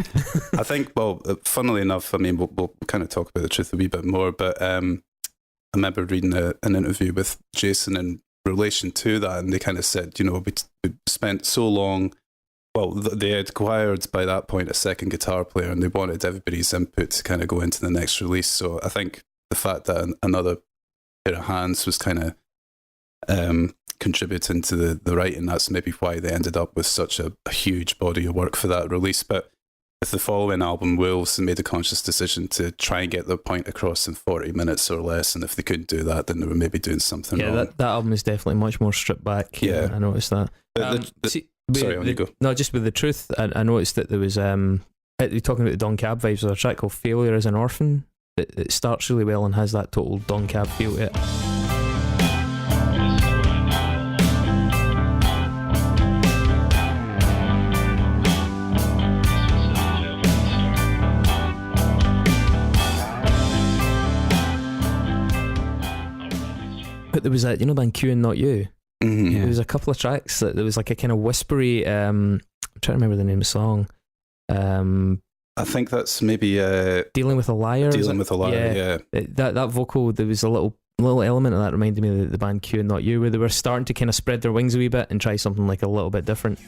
I think, well, funnily enough, I mean, we'll kind of talk about The Truth a wee bit more, but I remember reading an interview with Jason in relation to that, and they kind of said, you know, we spent so long, well, they had acquired by that point a second guitar player, and they wanted everybody's input to kind of go into the next release. So I think the fact that another pair of hands was kind of contributing to the writing, that's maybe why they ended up with such a huge body of work for that release. But with the following album, Wolves made a conscious decision to try and get their point across in 40 minutes or less, and if they couldn't do that, then they were maybe doing something wrong. That album is definitely much more stripped back. Yeah, I noticed that. Sorry, on you go. No, just with The Truth, I noticed that there was you're talking about the Don Cab vibes. There's a track called Failure as an Orphan that starts really well and has that total Don Cab feel to it. But there was that, you know, band Q and Not You. Mm-hmm. Yeah. There was a couple of tracks that there was like a kind of whispery. I'm trying to remember the name of the song. I think that's maybe Dealing with a Liar. Dealing with a Liar. Yeah. That vocal, there was a little element of that reminded me of the band Q and Not You, where they were starting to kind of spread their wings a wee bit and try something like a little bit different.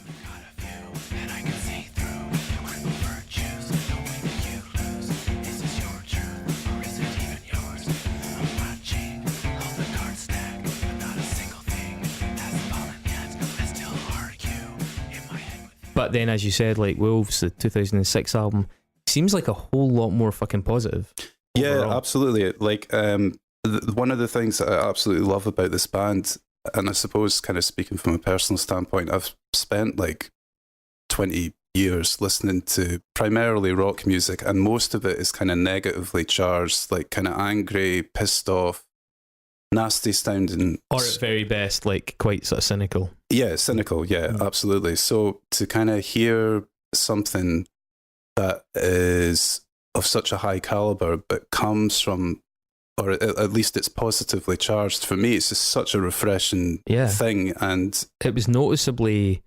But then, as you said, like Wolves, the 2006 album, seems like a whole lot more fucking positive. Yeah, overall. absolutely. Like, one of the things that I absolutely love about this band, and I suppose kind of speaking from a personal standpoint, I've spent like 20 years listening to primarily rock music, and most of it is kind of negatively charged, like kind of angry, pissed off, nasty sounding, Or at very best, like quite sort of cynical. Yeah, cynical. Yeah, absolutely. So to kind of hear something that is of such a high caliber, but comes from, or at least it's positively charged, for me, it's just such a refreshing thing. And it was noticeably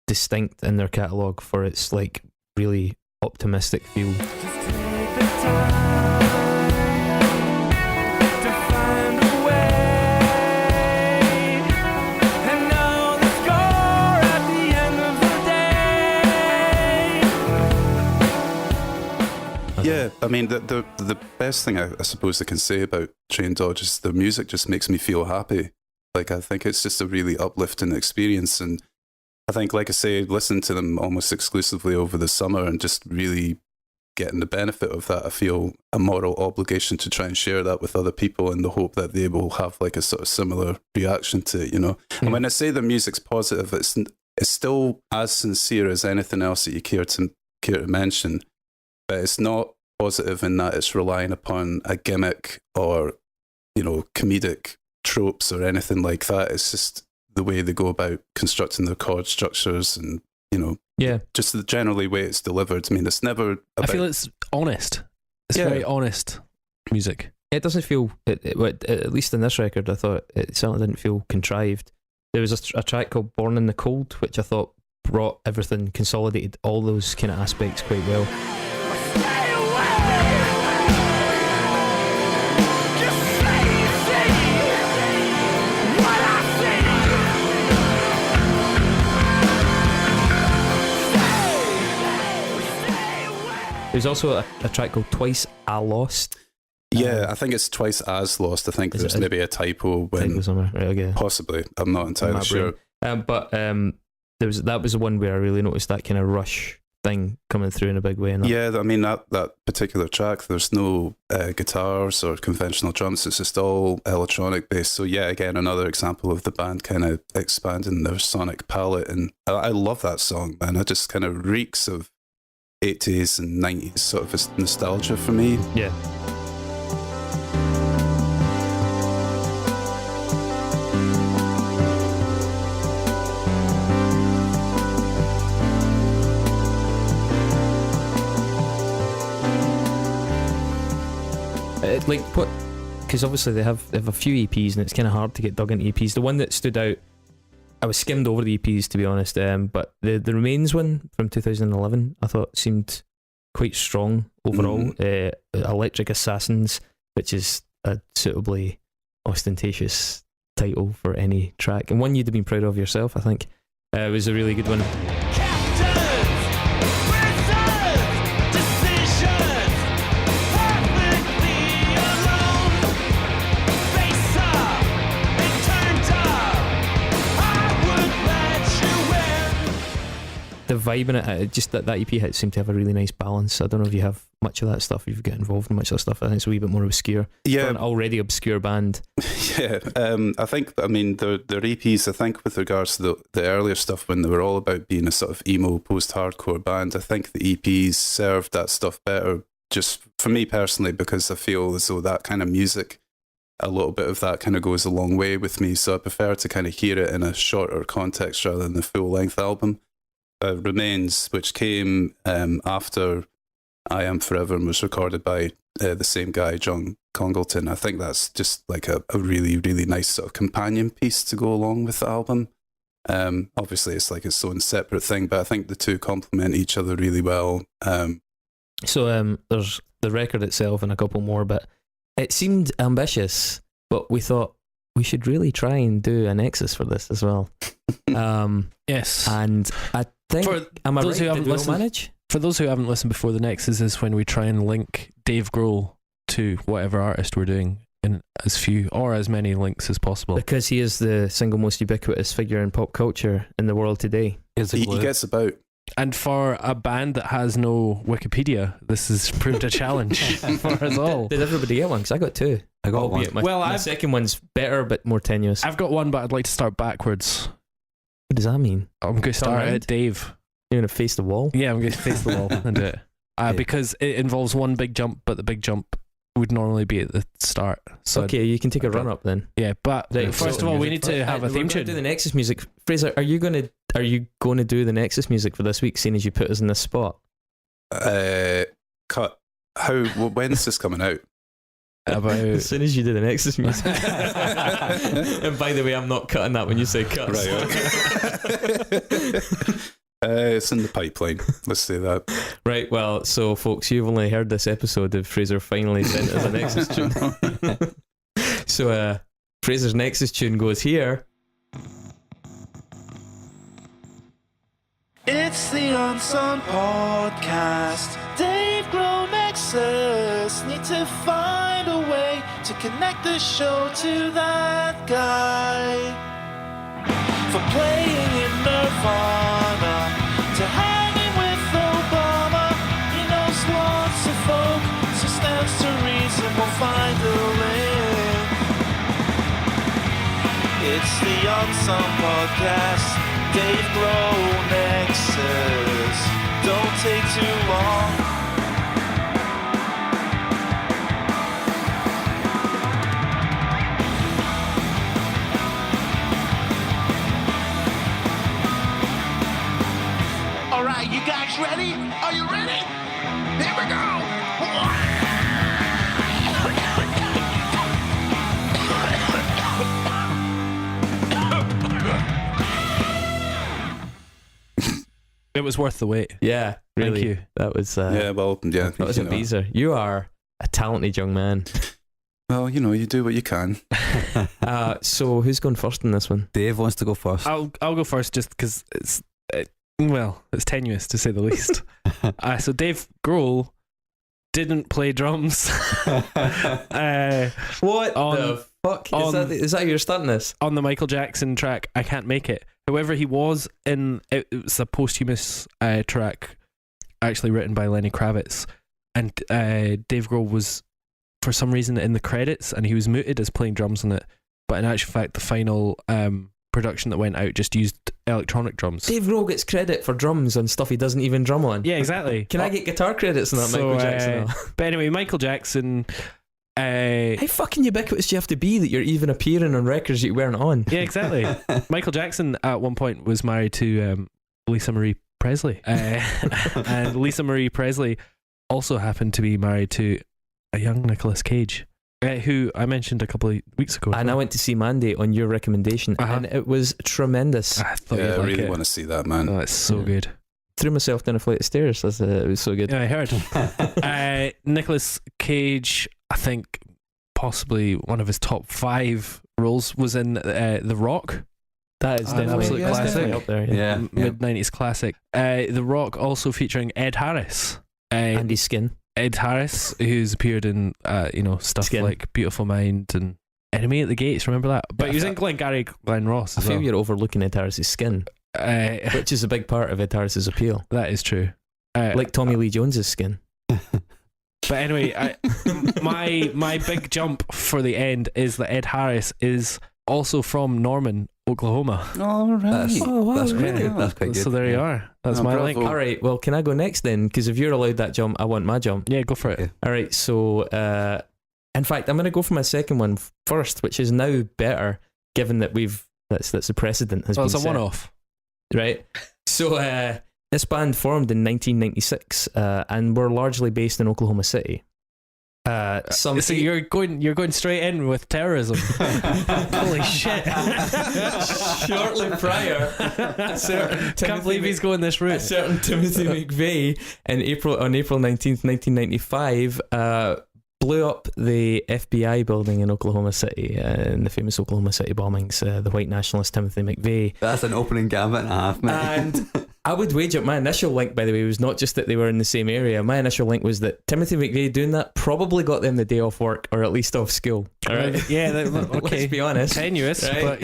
distinct in their catalogue for its like really optimistic feel. Yeah, I mean, the best thing I suppose I can say about Traindodge is the music just makes me feel happy. Like, I think it's just a really uplifting experience. And I think, like I say, listening to them almost exclusively over the summer and just really getting the benefit of that, I feel a moral obligation to try and share that with other people in the hope that they will have like a sort of similar reaction to it, you know? And when I say the music's positive, it's still as sincere as anything else that you care to mention. But it's not positive in that it's relying upon a gimmick or, you know, comedic tropes or anything like that. It's just the way they go about constructing their chord structures and, just the generally way it's delivered. I mean, it's never about... I feel it's honest. It's very honest music. It doesn't feel, at least in this record, I thought it certainly didn't feel contrived. There was a track called Born in the Cold, which I thought brought everything, consolidated all those kind of aspects quite well. There's also a track called Twice I Lost. Yeah, I think it's Twice As Lost. I think there's maybe a typo when somewhere. Right, okay. Possibly. I'm not entirely sure. But that was the one where I really noticed that kind of Rush thing coming through in a big way. Yeah, I mean, that particular track, there's no guitars or conventional drums. It's just all electronic based. So yeah, again, another example of the band kind of expanding their sonic palette. And I love that song, man. It just kind of reeks of 80s and 90s sort of nostalgia for me. Yeah. Like what? Because obviously they have a few EPs and it's kind of hard to get dug into EPs. The one that stood out, I was skimmed over the EPs to be honest, but the Remains one from 2011 I thought seemed quite strong overall. Electric Assassins, which is a suitably ostentatious title for any track, and one you'd have been proud of yourself, I think. It was a really good one. The vibe in it, just that EP hit seemed to have a really nice balance. I don't know if you have much of that stuff, if you get involved in much of that stuff. I think it's a wee bit more obscure. Yeah. For an already obscure band. Yeah. I think, I mean, their EPs, I think with regards to the earlier stuff when they were all about being a sort of emo post-hardcore band, I think the EPs served that stuff better, just for me personally, because I feel as though that kind of music, a little bit of that kind of goes a long way with me. So I prefer to kind of hear it in a shorter context rather than the full-length album. Remains, which came after I Am Forever and was recorded by the same guy, John Congleton. I think that's just like a really, really nice sort of companion piece to go along with the album. Obviously, it's like its own separate thing, but I think the two complement each other really well. So there's the record itself and a couple more, but it seemed ambitious, but we thought we should really try and do a Nexus for this as well. Yes. And I think, am I those right? who haven't Did we all listened- manage? For those who haven't listened before, the Nexus is when we try and link Dave Grohl to whatever artist we're doing in as few or as many links as possible. Because he is the single most ubiquitous figure in pop culture in the world today. He gets about. And for a band that has no Wikipedia, this has proved a challenge for us all. Did everybody get one? Because I got two. I got one. My second one's better but more tenuous. I've got one, but I'd like to start backwards. What does that mean? I'm going to start around? at Dave. You're going to face the wall? Yeah, I'm going to face the wall and do it. Because it involves one big jump, but the big jump would normally be at the start. So okay, you can take a run up then. Yeah, but Right, first of all, we need to have a theme We're going to tune. do the Nexus music. Fraser, are you going to do the Nexus music for this week, seeing as you put us in this spot? Cut. When's this coming out? As soon as you do the Nexus music. And by the way, I'm not cutting that when you say cut. Right. Okay. It's in the pipeline. Let's say that. Right, well, so folks, you've only heard this episode of Fraser finally sent us a Nexus tune. So Fraser's Nexus tune goes here. It's the Unsung podcast. Dave Grohl Nexus. Need to find a way to connect the show to that guy. From playing in Nirvana to hanging with Obama, he knows what's a folk, so stands to reason we'll find a link. It's the Unsung podcast. Dave Grohl Nexus. Don't take too long. guys ready? Are you ready? Here we go. It was worth the wait. Yeah, really. Thank you. That was yeah, well, yeah. that was a Beezer. You are a talented young man. Well, you do what you can. So who's going first in this one? Dave wants to go first. I'll go first just because it's tenuous to say the least. So Dave Grohl didn't play drums. What on- the fuck? on- Is that you're starting this? On the Michael Jackson track I Can't Make It. However, he was in it was a posthumous track actually written by Lenny Kravitz, and Dave Grohl was for some reason in the credits and he was muted as playing drums on it, but in actual fact the final production that went out just used electronic drums. Dave Grohl gets credit for drums on stuff he doesn't even drum on. Yeah, exactly. Can I get guitar credits on that, So, Michael Jackson? But anyway, Michael Jackson How fucking ubiquitous do you have to be that you're even appearing on records that you weren't on? yeah, exactly. Michael Jackson at one point was married to Lisa Marie Presley, and Lisa Marie Presley also happened to be married to a young Nicolas Cage, who I mentioned a couple of weeks ago. And I went to see Mandy on your recommendation, and it was tremendous. I thought Yeah, you'd I like really it. want to see that, man. Oh, it's so Yeah. good. Threw myself down a flight of stairs. It was so good. Yeah, I heard. Nicolas Cage, I think possibly one of his top 5 roles was in The Rock. That is Oh, definitely, absolute that's classic. definitely up there. Yeah, yeah. Mid-90s classic. The Rock also featuring Ed Harris. Andy's skin. Ed Harris, who's appeared in stuff Skin. like Beautiful Mind and Enemy at the Gates, remember that? But he was in Glengarry Glen Ross I as feel well. you're overlooking Ed Harris's skin, which is a big part of Ed Harris's appeal. That is true. Like Tommy Lee Jones's skin. But anyway, my big jump for the end is that Ed Harris is also from Norman, Oklahoma. All right. That's Oh, quite good. That's quite good. So there you are. That's Oh, my bravo. link. All right, well, can I go next then? Because if you're allowed that jump, I want my jump. Yeah, go for it. Okay. All right, so in fact, I'm going to go for my second one first, which is now better, given that that's the precedent has Well, been it's a set. one-off. Right. So this band formed in 1996 and were largely based in Oklahoma City. So you're going straight in with terrorism. Holy shit! Shortly prior, a certain Can't believe he's going this a route. certain Timothy McVeigh on April 19th, 1995, blew up the FBI building in Oklahoma City in the famous Oklahoma City bombings. The white nationalist Timothy McVeigh. That's an opening gambit and a half, mate. And I would wager, my initial link, by the way, was not just that they were in the same area. My initial link was that Timothy McVeigh doing that probably got them the day off work, or at least off school. All right. Yeah. Okay. Let's be honest. Tenuous, Right. but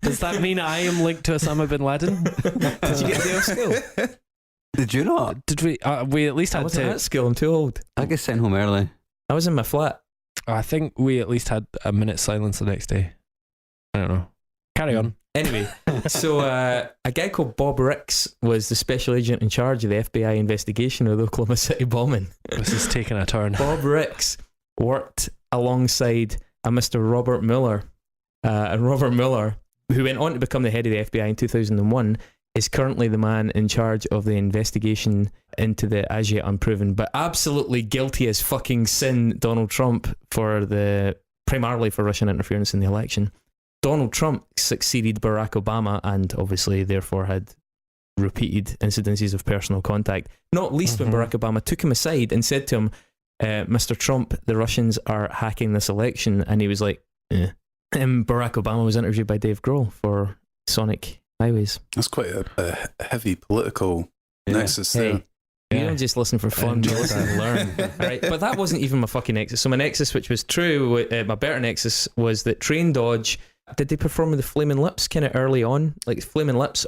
does that mean I am linked to Osama bin Laden? Did you get the day off school? Did you not? Did we? We at least I had wasn't to. at school. I'm too old. I get sent home early. I was in my flat. I think we at least had a minute's silence the next day. I don't know. Carry on. Anyway, so a guy called Bob Ricks was the special agent in charge of the FBI investigation of the Oklahoma City bombing. This is taking a turn. Bob Ricks worked alongside a Mr. Robert Mueller. And Robert Mueller, who went on to become the head of the FBI in 2001, is currently the man in charge of the investigation into the as yet unproven but absolutely guilty as fucking sin Donald Trump primarily for Russian interference in the election. Donald Trump succeeded Barack Obama and obviously therefore had repeated incidences of personal contact, not least when Barack Obama took him aside and said to him, Mr. Trump, the Russians are hacking this election, and he was like, eh. And Barack Obama was interviewed by Dave Grohl for Sonic Highways. That's quite a heavy political nexus there. Hey, you don't just listen for fun, you listen and learn. Right? But that wasn't even my fucking nexus. So my nexus, which was true, my better nexus, was that Traindodge, did they perform with the Flaming Lips kind of early on? Like Flaming Lips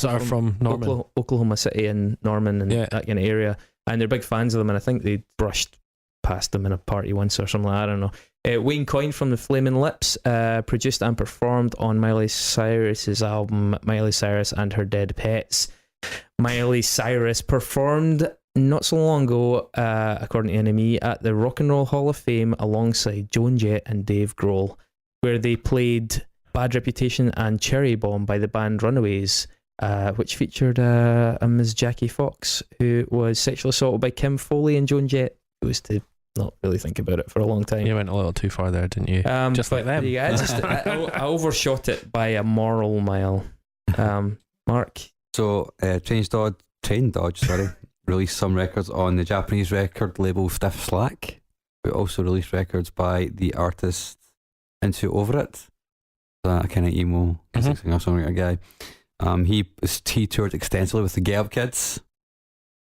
are from Norman. Oklahoma City and Norman and that kind of area. And they're big fans of them, and I think they brushed past them in a party once or something like that. I don't know. Wayne Coyne from the Flaming Lips produced and performed on Miley Cyrus's album Miley Cyrus and Her Dead Pets. Miley Cyrus performed not so long ago, according to NME, at the Rock and Roll Hall of Fame alongside Joan Jett and Dave Grohl, where they played Bad Reputation and Cherry Bomb by the band Runaways which featured a Ms. Jackie Fox, who was sexually assaulted by Kim Foley and Joan Jett, who was to not really think about it for a long time. You went a little too far there, didn't you? Just like them. Yeah, I overshot it by a moral mile. Mark? So, Traindodge, released some records on the Japanese record label Stiff Slack. We also released records by the artist Into Over It, a kind of emo singer-songwriter guy. He toured extensively with the Get Up Kids.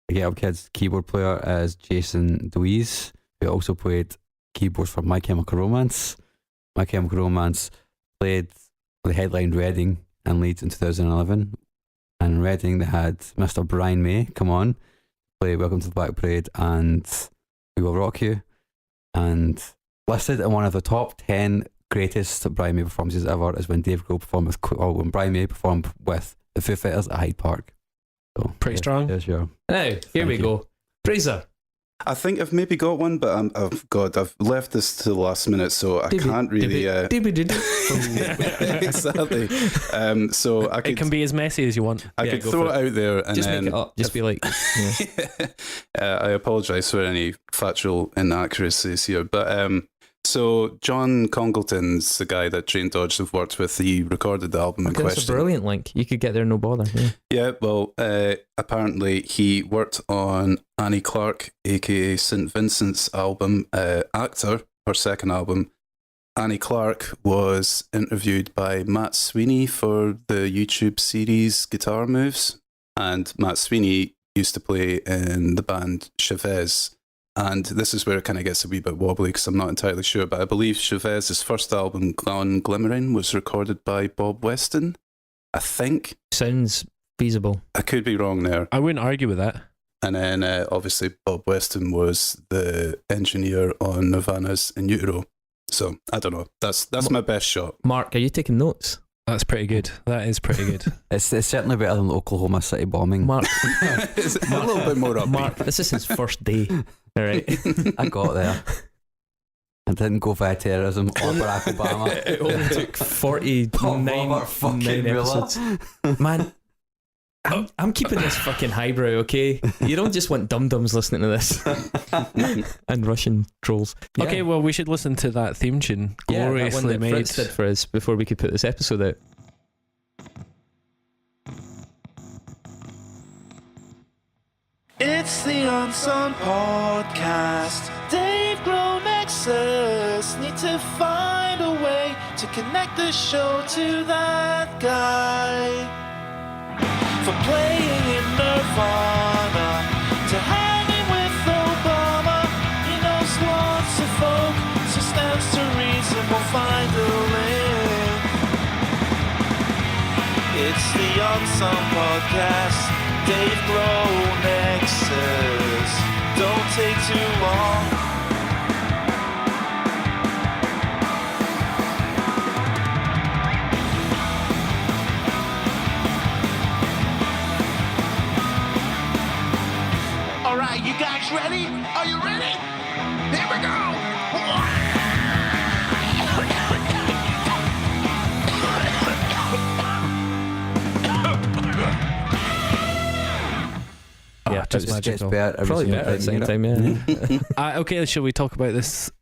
The Get Up Kids keyboard player is Jason Deweese, who also played keyboards for My Chemical Romance. My Chemical Romance played the headline Reading and Leeds in 2011. And in Reading they had Mr. Brian May come on, play Welcome to the Black Parade and We Will Rock You. And listed in one of the top 10 greatest Brian May performances ever is when Dave Grohl performed when Brian May performed with the Foo Fighters at Hyde Park. So Pretty strong. Yeah, sure. Now, here we go. Fraser. I think I've maybe got one, but I've left this to the last minute, so I can't really. Exactly. So I could. It can be as messy as you want. I could throw it out there and just then make it up. Just be like. Yeah. I apologise for any factual inaccuracies here, but so John Congleton's the guy that Traindodge have worked with. He recorded the album in question. That's a brilliant link. You could get there no bother. Yeah, well, apparently he worked on Annie Clark, aka St. Vincent's album, Actor, her second album. Annie Clark was interviewed by Matt Sweeney for the YouTube series Guitar Moves, and Matt Sweeney used to play in the band Chavez. And this is where it kind of gets a wee bit wobbly because I'm not entirely sure, but I believe Chavez's first album, Gone Glimmering, was recorded by Bob Weston, I think. Sounds feasible. I could be wrong there. I wouldn't argue with that. And then obviously Bob Weston was the engineer on Nirvana's In Utero. So I don't know. That's my best shot. Mark, are you taking notes? That's pretty good. That is pretty good. It's certainly better than the Oklahoma City bombing. Mark, It's a little bit more upbeat. Mark, this is his first day. All right. I got there. I didn't go via terrorism or Barack Obama. It only took 49 fucking episodes. Man, I'm keeping this fucking highbrow, okay? You don't just want dum-dums listening to this. And Russian trolls. Yeah. Okay, well, we should listen to that theme tune. Gloriously that one that made. Fritz did for us before we could put this episode out. It's the Unsung Podcast. Dave Grohl Nexus. Need to find a way to connect the show to that guy. From playing in Nirvana to hanging with Obama, he knows lots of folk, so stands to reason we'll find a link. It's the Unsung Podcast. Dave Grohl Nexus. Don't take too long. All right, you guys ready? Are you ready? Here we go. Yeah, just It gets magical. better every Probably single better at the same time, time, yeah. Okay, shall we talk about this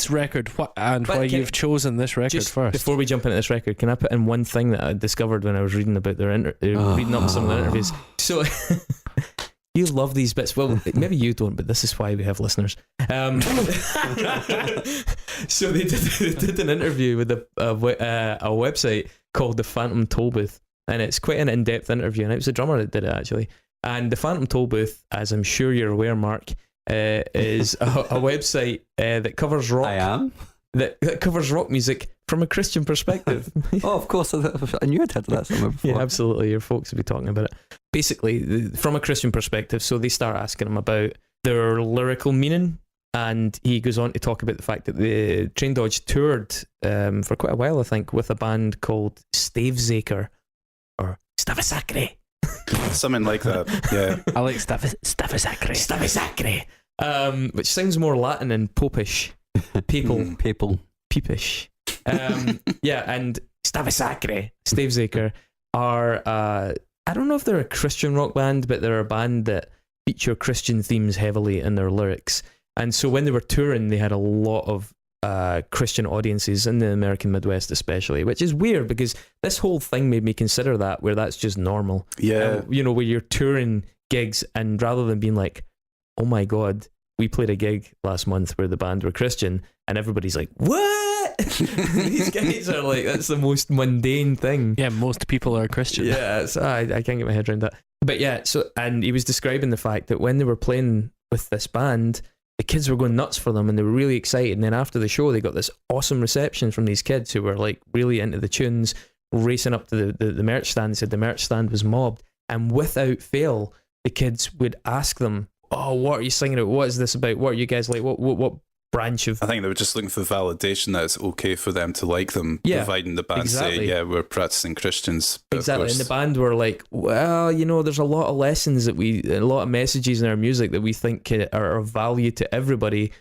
record and But why can- you've chosen this record Just first? before we jump into this record, can I put in one thing that I discovered when I was reading about their reading up some of their interviews? So you love these bits. Well, maybe you don't, but this is why we have listeners. So they did an interview with a website called the Phantom Tollbooth, and it's quite an in-depth interview, and it was the drummer that did it actually. And the Phantom Tollbooth, as I'm sure you're aware, Mark, is a website that covers rock. I am. That covers rock music from a Christian perspective. Oh, of course. I knew I'd heard of that somewhere before. Yeah, absolutely. Your folks will be talking about it. Basically, from a Christian perspective, so they start asking him about their lyrical meaning, and he goes on to talk about the fact that the Traindodge toured for quite a while, I think, with a band called Stavesacre or Stavesacre. Something like that, yeah. I like Stavesacre. Stavesacre. Which sounds more Latin and popish. Papal. People. Peepish. Yeah, and Stavesacre are I don't know if they're a Christian rock band, but they're a band that feature Christian themes heavily in their lyrics. And so when they were touring, they had a lot of Christian audiences in the American Midwest especially, which is weird because this whole thing made me consider that, where that's just normal. Yeah. You know, where you're touring gigs and rather than being like, oh my God, we played a gig last month where the band were Christian and everybody's like, what? These guys are like, that's the most mundane thing. Yeah, most people are Christian. Yeah, so I can't get my head around that. But yeah, so, and he was describing the fact that when they were playing with this band, the kids were going nuts for them and they were really excited. And then after the show, they got this awesome reception from these kids who were like really into the tunes, racing up to the merch stand. They said the merch stand was mobbed. And without fail, the kids would ask them, oh, what are you singing about? What is this about? What are you guys like? What branch of... I think they were just looking for validation that it's okay for them to like them, Yeah, providing the band exactly. say, yeah, we're practicing Christians. But of Exactly, course- and the band were like, well, you know, there's a lot of lessons that a lot of messages in our music that we think are of value to everybody,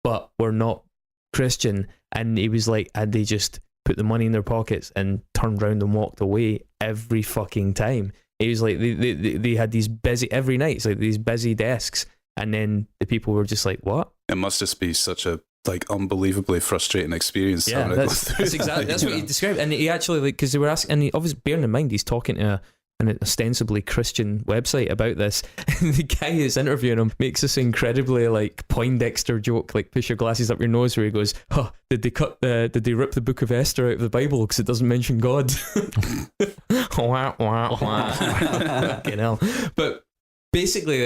but we're not Christian. And he was like, and they just put the money in their pockets and turned around and walked away every fucking time. He was like, they had these busy, every night, it's like these busy desks, and then the people were just like, what? It must just be such a like unbelievably frustrating experience. Yeah, having to go that's through exactly that, that's you what know? he described. And he actually, like, because they were asking, and he obviously bearing in mind he's talking to an ostensibly Christian website about this. And the guy who's interviewing him makes this incredibly like Poindexter joke, like push your glasses up your nose, where he goes, "Oh, did they rip the Book of Esther out of the Bible because it doesn't mention God?" Wah, wah, wah. Fucking hell. But basically,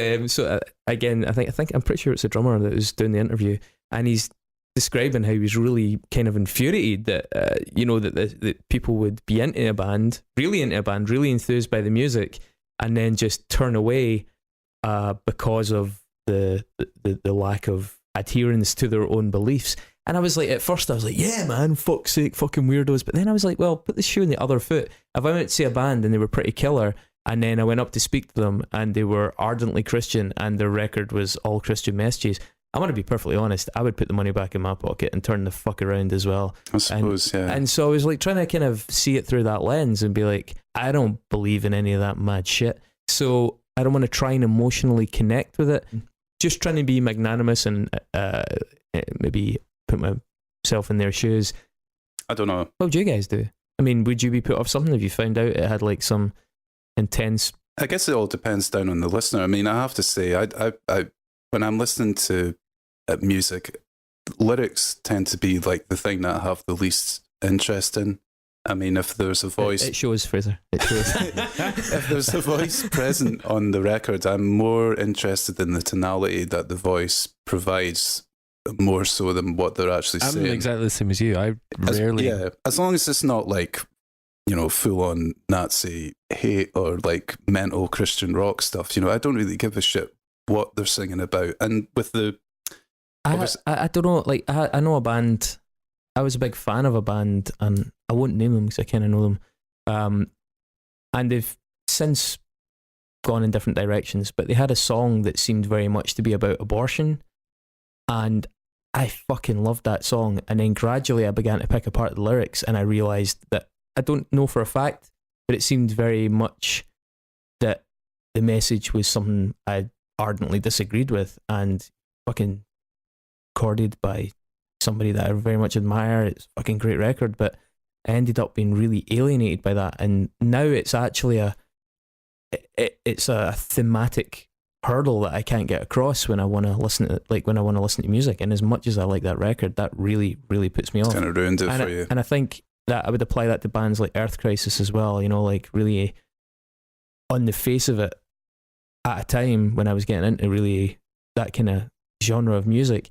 again, I think I'm pretty sure it's a drummer that was doing the interview, and he's describing how he was really kind of infuriated that that people would be into a band, really enthused by the music, and then just turn away because of the lack of adherence to their own beliefs. And I was like, at first I was like, yeah man, fuck's sake, fucking weirdos. But then I was like, well, put the shoe on the other foot. If I went to see a band and they were pretty killer, and then I went up to speak to them and they were ardently Christian and their record was all Christian messages, I'm going to be perfectly honest, I would put the money back in my pocket and turn the fuck around as well. I suppose, yeah. And so I was like trying to kind of see it through that lens and be like, I don't believe in any of that mad shit. So I don't want to try and emotionally connect with it. Just trying to be magnanimous and maybe put myself in their shoes. I don't know. What would you guys do? I mean, would you be put off something if you found out it had like some intense... I guess it all depends down on the listener. I mean, I have to say, I when I'm listening to music, lyrics tend to be like the thing that I have the least interest in. I mean, if there's a voice... It shows, Fraser. It shows. If there's a voice present on the record, I'm more interested in the tonality that the voice provides, more so than what they're actually I'm saying. exactly the same as you. I rarely... As long as it's not like, full-on Nazi hate or like mental Christian rock stuff, I don't really give a shit what they're singing about. And with the... I don't know, like, I know a band... I was a big fan of a band, and I won't name them because I kind of know them. And they've since gone in different directions, but they had a song that seemed very much to be about abortion, and I fucking loved that song. And then gradually I began to pick apart the lyrics, and I realised that I don't know for a fact, but it seemed very much that the message was something I ardently disagreed with, and fucking recorded by somebody that I very much admire. It's a fucking great record, but I ended up being really alienated by that. And now it's actually it's a thematic hurdle that I can't get across when I want to listen to music. And as much as I like that record, that really, really puts me off. Kind of ruined it for you. And I think that I would apply that to bands like Earth Crisis as well, like really on the face of it, at a time when I was getting into really that kind of genre of music,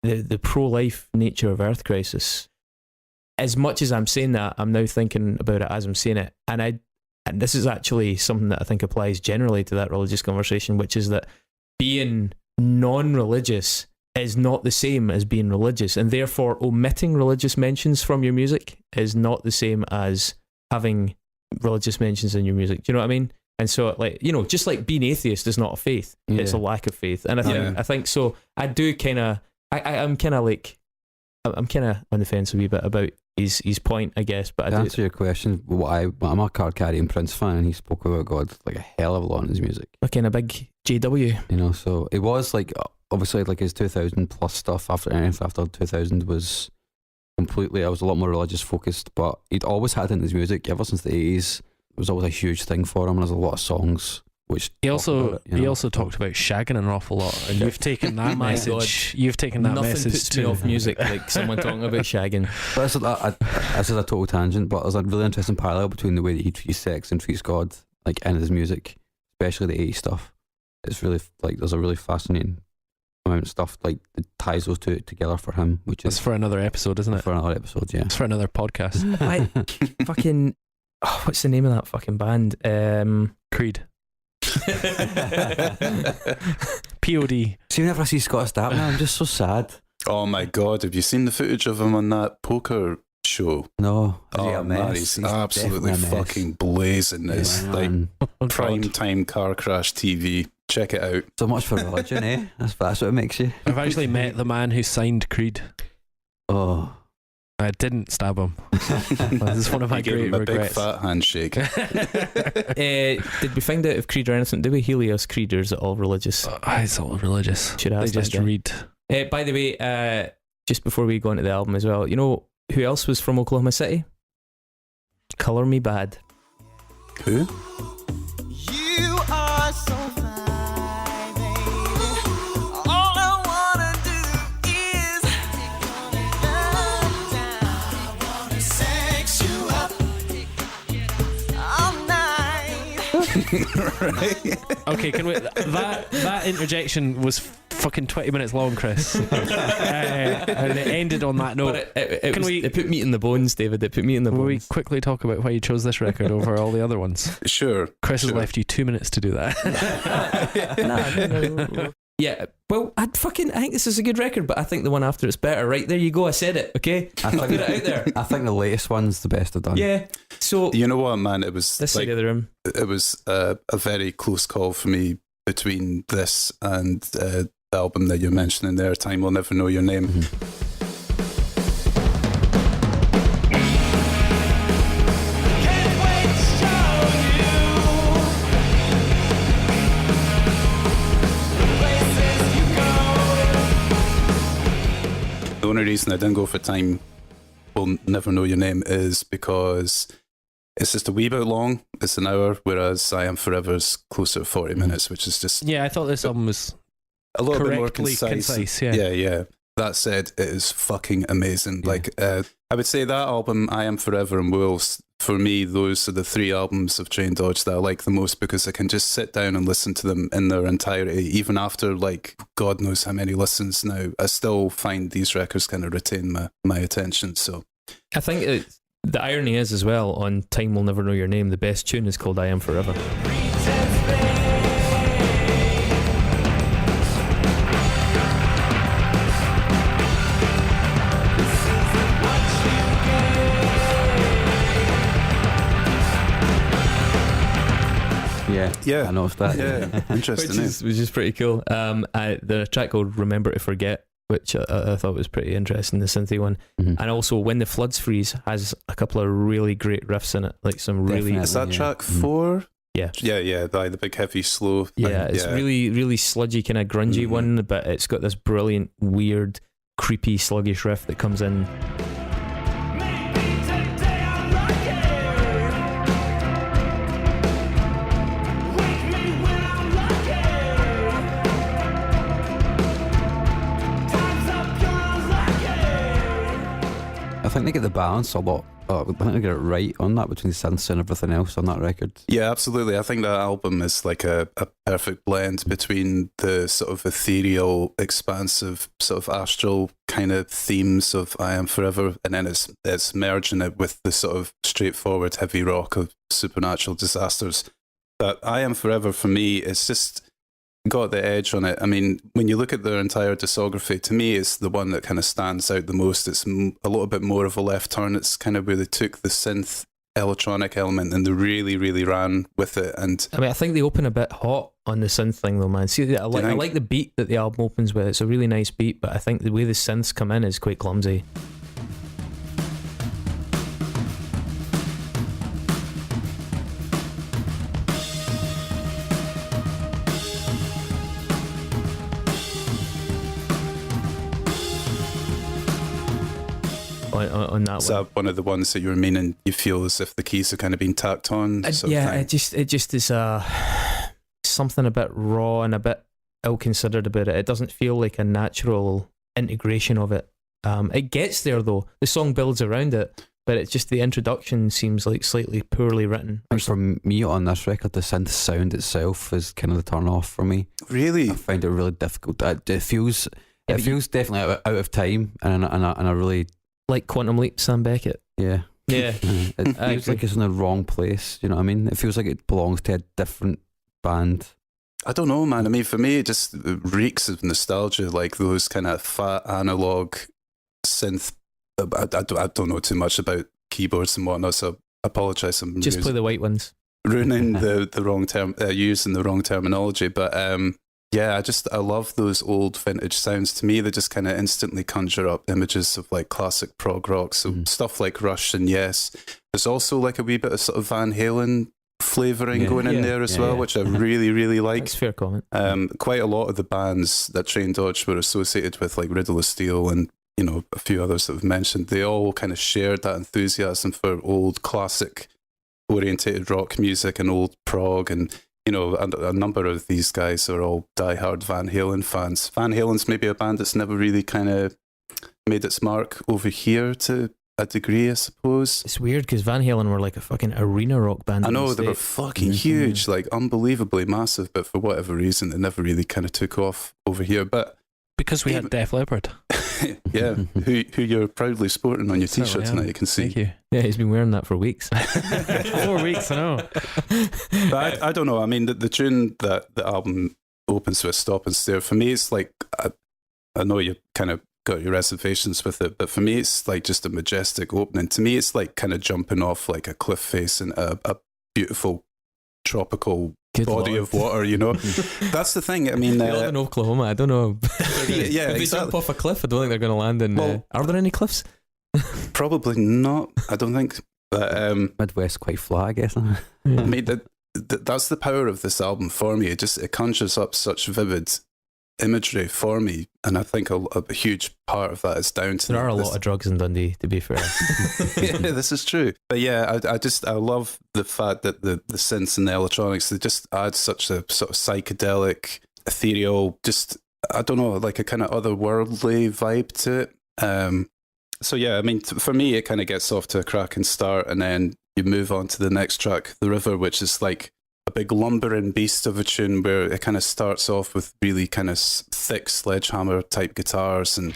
the pro-life nature of Earth Crisis, as much as I'm saying that, I'm now thinking about it as I'm saying it, and this is actually something that I think applies generally to that religious conversation, which is that being non-religious is not the same as being religious, and therefore omitting religious mentions from your music is not the same as having religious mentions in your music. Do you know what I mean? And so, just like being atheist is not a faith, it's a lack of faith. And I think so. I do kind of, I'm kind of on the fence a wee bit about his point, I guess. But To answer your question, I'm a card carrying Prince fan, and he spoke about God like a hell of a lot in his music. Looking a big JW. You know, so it was like obviously like his 2000 plus stuff after 2000 was completely. I was a lot more religious focused, but he'd always had it in his music ever since the 80s. It was always a huge thing for him, and there's a lot of songs which He also about it, you know? he also talked about shagging an awful lot, and you've taken that My message. You've taken that Nothing message puts me to off music like someone talking about shagging. But this is a total tangent, but there's a really interesting parallel between the way that he treats sex and treats God, like in his music, especially the 80s stuff. It's really like there's a really fascinating amount of stuff like that ties those two together for him, which That's is for another episode, isn't it? for another episode. Yeah, It's for another podcast. I fucking what's the name of that fucking band? Creed. POD. see, whenever I see Scott Stapp now, I'm just so sad. Oh my God, have you seen the footage of him on that poker show? No, is he Oh a man, mess? he's Definitely absolutely a mess. fucking blazing. It's Yeah, like man. prime time car crash TV. Check it out. So much for religion, eh? That's what it makes you. I've actually met the man who signed Creed. Oh, I didn't stab him. This is one of my You gave great him a regrets. big fat handshake. Did we find out if Creed or anything? Do we Helios Creed, or is it all religious? It's all religious. Should They ask that just guy. read. By the way, just before we go into the album as well, you know who else was from Oklahoma City? Color Me Bad. Who? You are so fine, baby. All I wanna do is love down. I wanna sex you up all night. Right? Okay, can we? That interjection was fucking 20 minutes long, Chris. And it ended on that note. But it Can we- it put meat in the bones, David. It put meat in the Will we bones. quickly talk about why you chose this record over all the other ones? Sure. Chris has Sure. left you 2 minutes to do that. No. Yeah, well, I think this is a good record, but I think the one after it's better. Right, there you go. I said it. Okay, I put it out there. I think the latest one's the best I've done. Yeah. So You know what, man? It was this like, side of the room. it was a very close call for me between this and the album that you're mentioning there, Time Will Never Know Your Name. Mhm. Can't wait to show you the places you go. The only reason I didn't go for Time Will Never Know Your Name is because it's just a wee bit long. It's an hour, whereas I Am Forever's closer to 40 minutes, which is just Yeah, I thought this album was a little bit more correctly concise. Yeah. Yeah. That said, it is fucking amazing. Yeah. Like, I would say that album, I Am Forever and Wolves, for me, those are the three albums of Traindodge that I like the most because I can just sit down and listen to them in their entirety. Even after, like, God knows how many listens now, I still find these records kind of retain my attention. So, I think the irony is as well on Time Will Never Know Your Name. The best tune is called I Am Forever. Yeah, I noticed that. yeah, interesting. which is pretty cool. There's a track called Remember to Forget, which I thought was pretty interesting, the synthy one. Mhm. And also When the Floods Freeze has a couple of really great riffs in it, like some really Definitely. Is that Yeah. track Mhm. 4? yeah Yeah, the big heavy slow thing. yeah it's really really sludgy kind of grungy Mhm. one, but it's got this brilliant weird creepy sluggish riff that comes in. Maybe today I'm lucky. Wake me when I'm lucky. Time's up, you're lucky. I think they get the balance a lot. I think they get it right on that between the synths and everything else on that record. Yeah, absolutely. I think that album is like a perfect blend between the sort of ethereal, expansive, sort of astral kind of themes of I Am Forever, and then it's merging it with the sort of straightforward heavy rock of supernatural disasters. But I Am Forever, for me, it's just got the edge on it. I mean, when you look at their entire discography, to me, it's the one that kind of stands out the most. It's a little bit more of a left turn. It's kind of where they took the synth electronic element and they really, really ran with it. And I mean, I think they open a bit hot on the synth thing though, man. See, I think? like the beat that the album opens with. It's a really nice beat, but I think the way the synths come in is quite clumsy. on that Is one. that one of the ones that you were meaning? You feel as if the keys are kind of being tacked on? sort of Yeah, thing? it just is something a bit raw and a bit ill-considered about it. It doesn't feel like a natural integration of it. It gets there though. The song builds around it, but it's just the introduction seems like slightly poorly written. And for me on this record, the synth sound itself is kind of the turn off for me. Really? I find it really difficult. It feels definitely out of time, and I really Like Quantum Leap, Sam Beckett. yeah. Yeah. It I feels like agree. it's in the wrong place. You know what I mean? It feels like it belongs to a different band. I don't know, man. I mean, for me, it just reeks of nostalgia, like those kind of fat analog synth. I don't know too much about keyboards and whatnot, so I apologise. I'm Just play the white ones. ruining the wrong term, using the wrong terminology. But yeah, I love those old vintage sounds. To me, they just kind of instantly conjure up images of like classic prog rock. So stuff like Rush and Yes. There's also like a wee bit of sort of Van Halen flavouring going in there as well, which I really, really like. That's a fair comment. Quite a lot of the bands that Traindodge were associated with, like Riddle of Steel and a few others that we've mentioned, they all kind of shared that enthusiasm for old classic orientated rock music and old prog, and a number of these guys are all diehard Van Halen fans. Van Halen's maybe a band that's never really kind of made its mark over here to a degree, I suppose. It's weird because Van Halen were like a fucking arena rock band. I in know the they were States. fucking huge, like unbelievably massive, but for whatever reason, they never really kind of took off over here. But Because we had Def Leppard. yeah, who you're proudly sporting on your Certainly t-shirt am. tonight, you can see. Thank you. Yeah, he's been wearing that for weeks. 4 weeks, I know. But I don't know. I mean, the tune that the album opens with, Stop and Stare, for me, it's like, I know you kind of got your reservations with it, but for me, it's like just a majestic opening. To me, it's like kind of jumping off like a cliff face in a beautiful tropical Good body Lord. of water, That's the thing. I mean, They live in Oklahoma. I don't know. yeah, if they exactly. jump off a cliff, I don't think they're going to land in. Well- Are there any cliffs? Probably not. I don't think. But Midwest quite flat, I guess. I mean, that's the power of this album for me. It conjures up such vivid imagery for me, and I think a huge part of that is down to There are a this- lot of drugs in Dundee, to be fair. Yeah, this is true. But yeah, I love the fact that the synths and the electronics, they just add such a sort of psychedelic, ethereal, just, I don't know, like a kind of otherworldly vibe to it. So yeah, I mean, for me, it kind of gets off to a cracking start, and then you move on to the next track, The River, which is like a big lumbering beast of a tune where it kind of starts off with really kind of thick sledgehammer type guitars and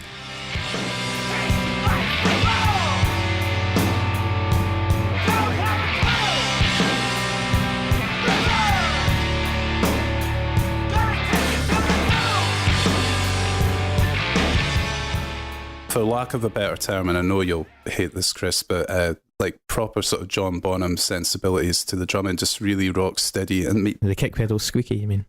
for lack of a better term, and I know you'll hate this, Chris, but like proper sort of John Bonham sensibilities to the drumming, just really rock steady. And The kick pedal's squeaky, you mean?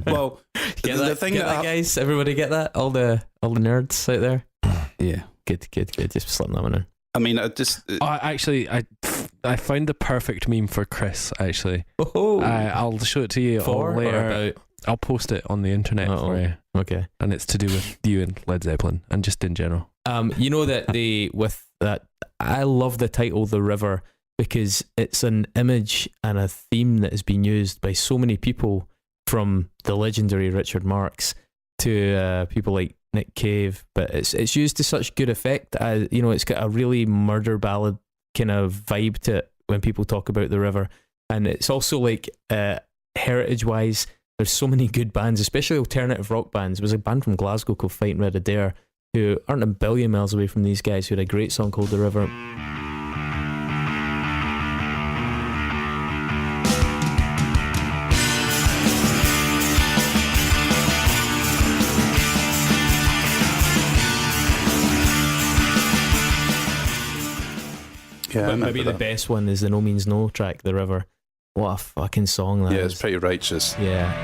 well, Get the that, thing get that, guys? Everybody get that? All the nerds out there? Yeah. Good. Just slipping that one in. I mean, I just I found the perfect meme for Chris, actually. Oh, I'll show it to you for all or later. about? I'll post it on the internet Uh-oh. for you. Okay. And it's to do with you and Led Zeppelin, and just in general. You know that with that, I love the title The River because it's an image and a theme that has been used by so many people, from the legendary Richard Marx to people like Nick Cave, but it's used to such good effect. It's got a really murder ballad kind of vibe to it when people talk about the river, and it's also like heritage wise. There's so many good bands, especially alternative rock bands. There was a band from Glasgow called Fighting Red Adair who aren't a billion miles away from these guys, who had a great song called The River. yeah, I But maybe remember the that. best one is the No Means No track, The River. What a fucking song that Yeah, is. it's pretty righteous. Yeah.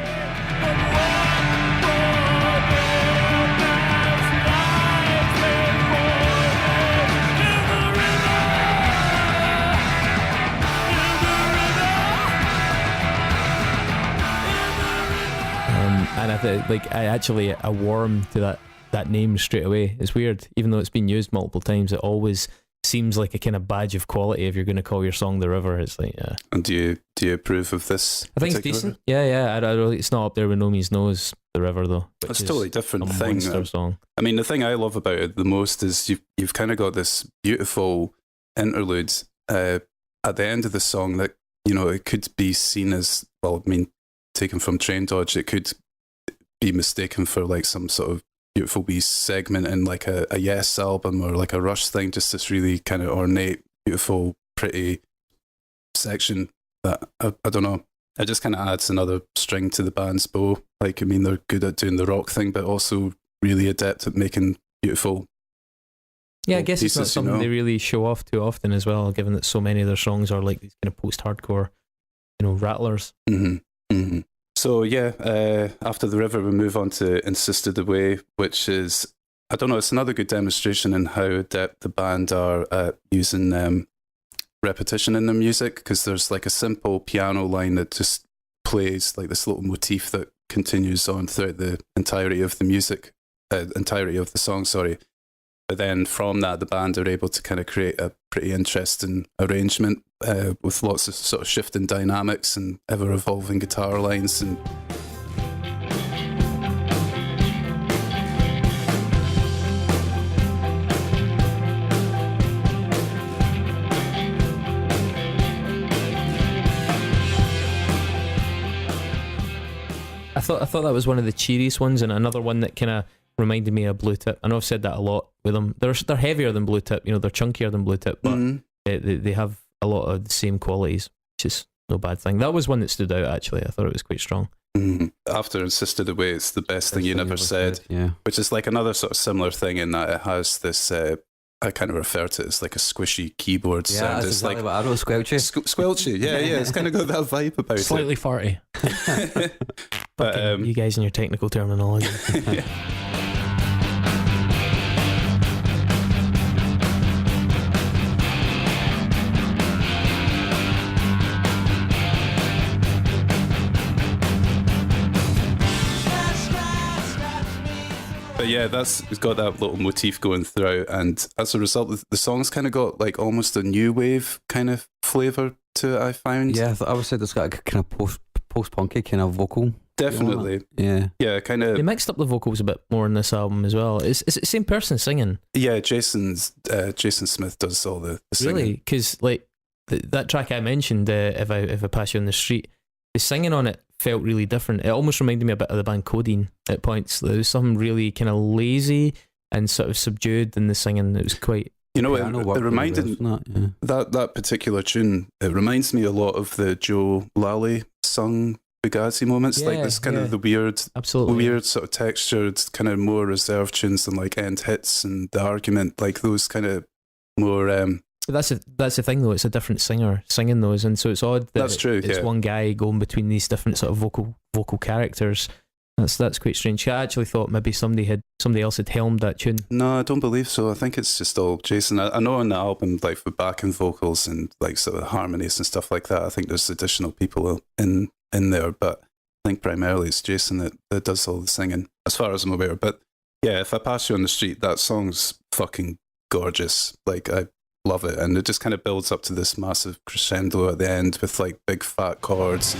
And I think, like, I warm to that that name straight away. It's weird, even though it's been used multiple times. It always seems like a kind of badge of quality if you're going to call your song The River. It's like, yeah. And do you approve of this? I think it's decent. Yeah. I really, it's not up there with No Means No's The River though. It's a totally different a thing. monster song. I mean, the thing I love about it the most is you've kind of got this beautiful interlude at the end of the song that, you know, it could be seen as, well, I mean, taken from Traindodge, it could be mistaken for like some sort of beautiful wee segment in like a Yes album or like a Rush thing, just this really kind of ornate, beautiful, pretty section that I don't know. It just kind of adds another string to the band's bow. Like, I mean, they're good at doing the rock thing, but also really adept at making beautiful. Yeah, I guess pieces, it's not something they really show off too often as well, given that so many of their songs are like these kind of post-hardcore, you know, rattlers. Mm-hmm. Mm-hmm. So yeah, after The River, we move on to Insisted Away, which is, I don't know, it's another good demonstration in how adept the band are at using repetition in their music, because there's like a simple piano line that just plays like this little motif that continues on throughout the entirety of the music, entirety of the song, sorry. But then from that, the band are able to kind of create a pretty interesting arrangement with lots of sort of shifting dynamics and ever-evolving guitar lines. And I thought that was one of the cheeriest ones, and another one that kind of reminded me of Blue Tip. I know I've said that a lot with them. They're heavier than Blue Tip, you know, they're chunkier than Blue Tip, but they have a lot of the same qualities, which is no bad thing. That was one that stood out, actually. I thought it was quite strong. After Insisted Away, it's the best thing you never said, yeah. Which is like another sort of similar thing in that it has this, I kind of refer to it as like a squishy keyboard Yeah, sound. that's It's exactly like what I wrote, squelchy. Squelchy, yeah, it's kind of got that vibe about Slightly farty. it. But You guys and your technical terminology. But yeah, it's got that little motif going throughout, and as a result, the song's kind of got like almost a new wave kind of flavour to it, I found. Yeah, I would say it's got a kind of post-punky kind of vocal. Definitely. Yeah. Yeah, kind of. They mixed up the vocals a bit more in this album as well. Is it the same person singing? Yeah, Jason Smith does all the singing. Really? Because like that track I mentioned, if I pass you on the street, the singing on it felt really different. It almost reminded me a bit of the band Codeine at points. There was something really kind of lazy and sort of subdued in the singing. It was quite. You know, Yeah, it reminded that particular tune. It reminds me a lot of the Joe Lally sung Bugatti moments, like this kind of the weird sort of textured, kind of more reserved tunes than like End Hits and The Argument, like those kind of more. But that's the thing though. It's a different singer singing those, and so it's odd that That's true, it's one guy going between these different sort of vocal characters. That's quite strange. I actually thought maybe somebody else had helmed that tune. No, I don't believe so. I think it's just all Jason. I know on the album, like for backing vocals and like sort of harmonies and stuff like that, I think there's additional people in there, but I think primarily it's Jason that does all the singing, as far as I'm aware. But yeah, if I pass you on the street, that song's fucking gorgeous. Like, I love it, and it just kind of builds up to this massive crescendo at the end with like big fat chords.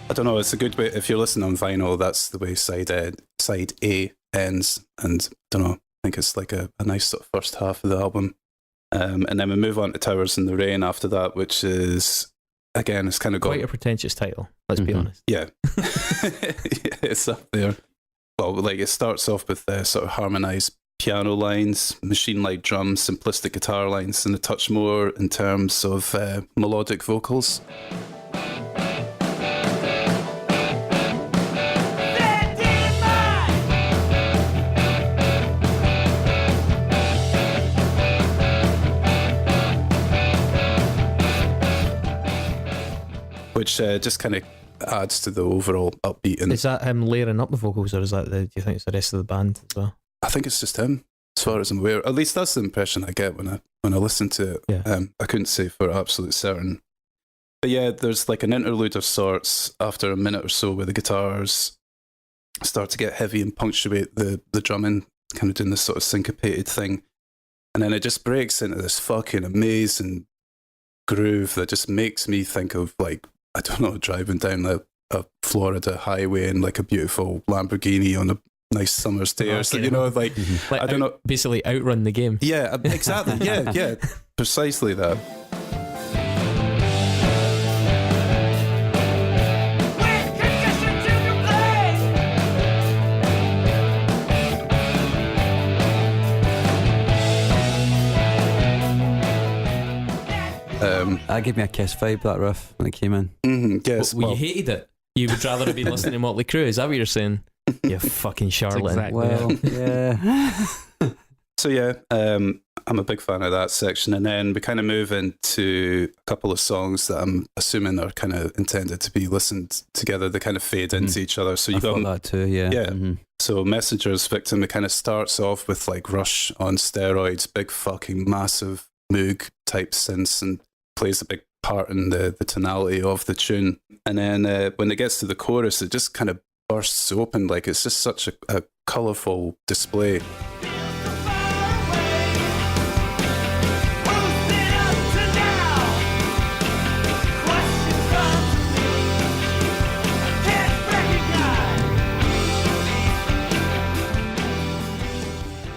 I don't know, it's a good way, if you're listening on vinyl, that's the way side A ends, and I don't know, I think it's like a nice sort of first half of the album. And then we move on to Towers in the Rain after that, which is, again, it's kind of got... Quite a pretentious title, let's be honest. Yeah. Yeah, it's up there. Well, like it starts off with sort of harmonised piano lines, machine-like drums, simplistic guitar lines, and a touch more in terms of melodic vocals. Which just kind of adds to the overall upbeat. And is that him layering up the vocals, or is that do you think it's the rest of the band as well? I think it's just him, as far as I'm aware. At least that's the impression I get when I listen to it. Yeah. I couldn't say for absolute certain. But yeah, there's like an interlude of sorts after a minute or so where the guitars start to get heavy and punctuate the drumming, kind of doing this sort of syncopated thing. And then it just breaks into this fucking amazing groove that just makes me think of, like, I don't know, driving down a Florida highway in like a beautiful Lamborghini on a nice summer's day or something, you know, like I don't know. Basically outrun the game. Yeah, exactly. Yeah, precisely that. With conditions you can play. That gave me a Kiss vibe, that riff, when it came in. Yes, Well, you hated it. You would rather have been listening to Motley Crue. Is that what you're saying? You fucking charlatan. exactly Well, yeah. so yeah, I'm a big fan of that section, and then we kind of move into a couple of songs that I'm assuming are kind of intended to be listened together. They kind of fade into each other. So I you thought got that too, yeah. Yeah. Mhm. So Messenger's Victim, it kind of starts off with like Rush on steroids, big fucking massive Moog type synths, and plays a big part in the tonality of the tune. And then when it gets to the chorus, it just kind of bursts open. Like, it's just such a colourful display.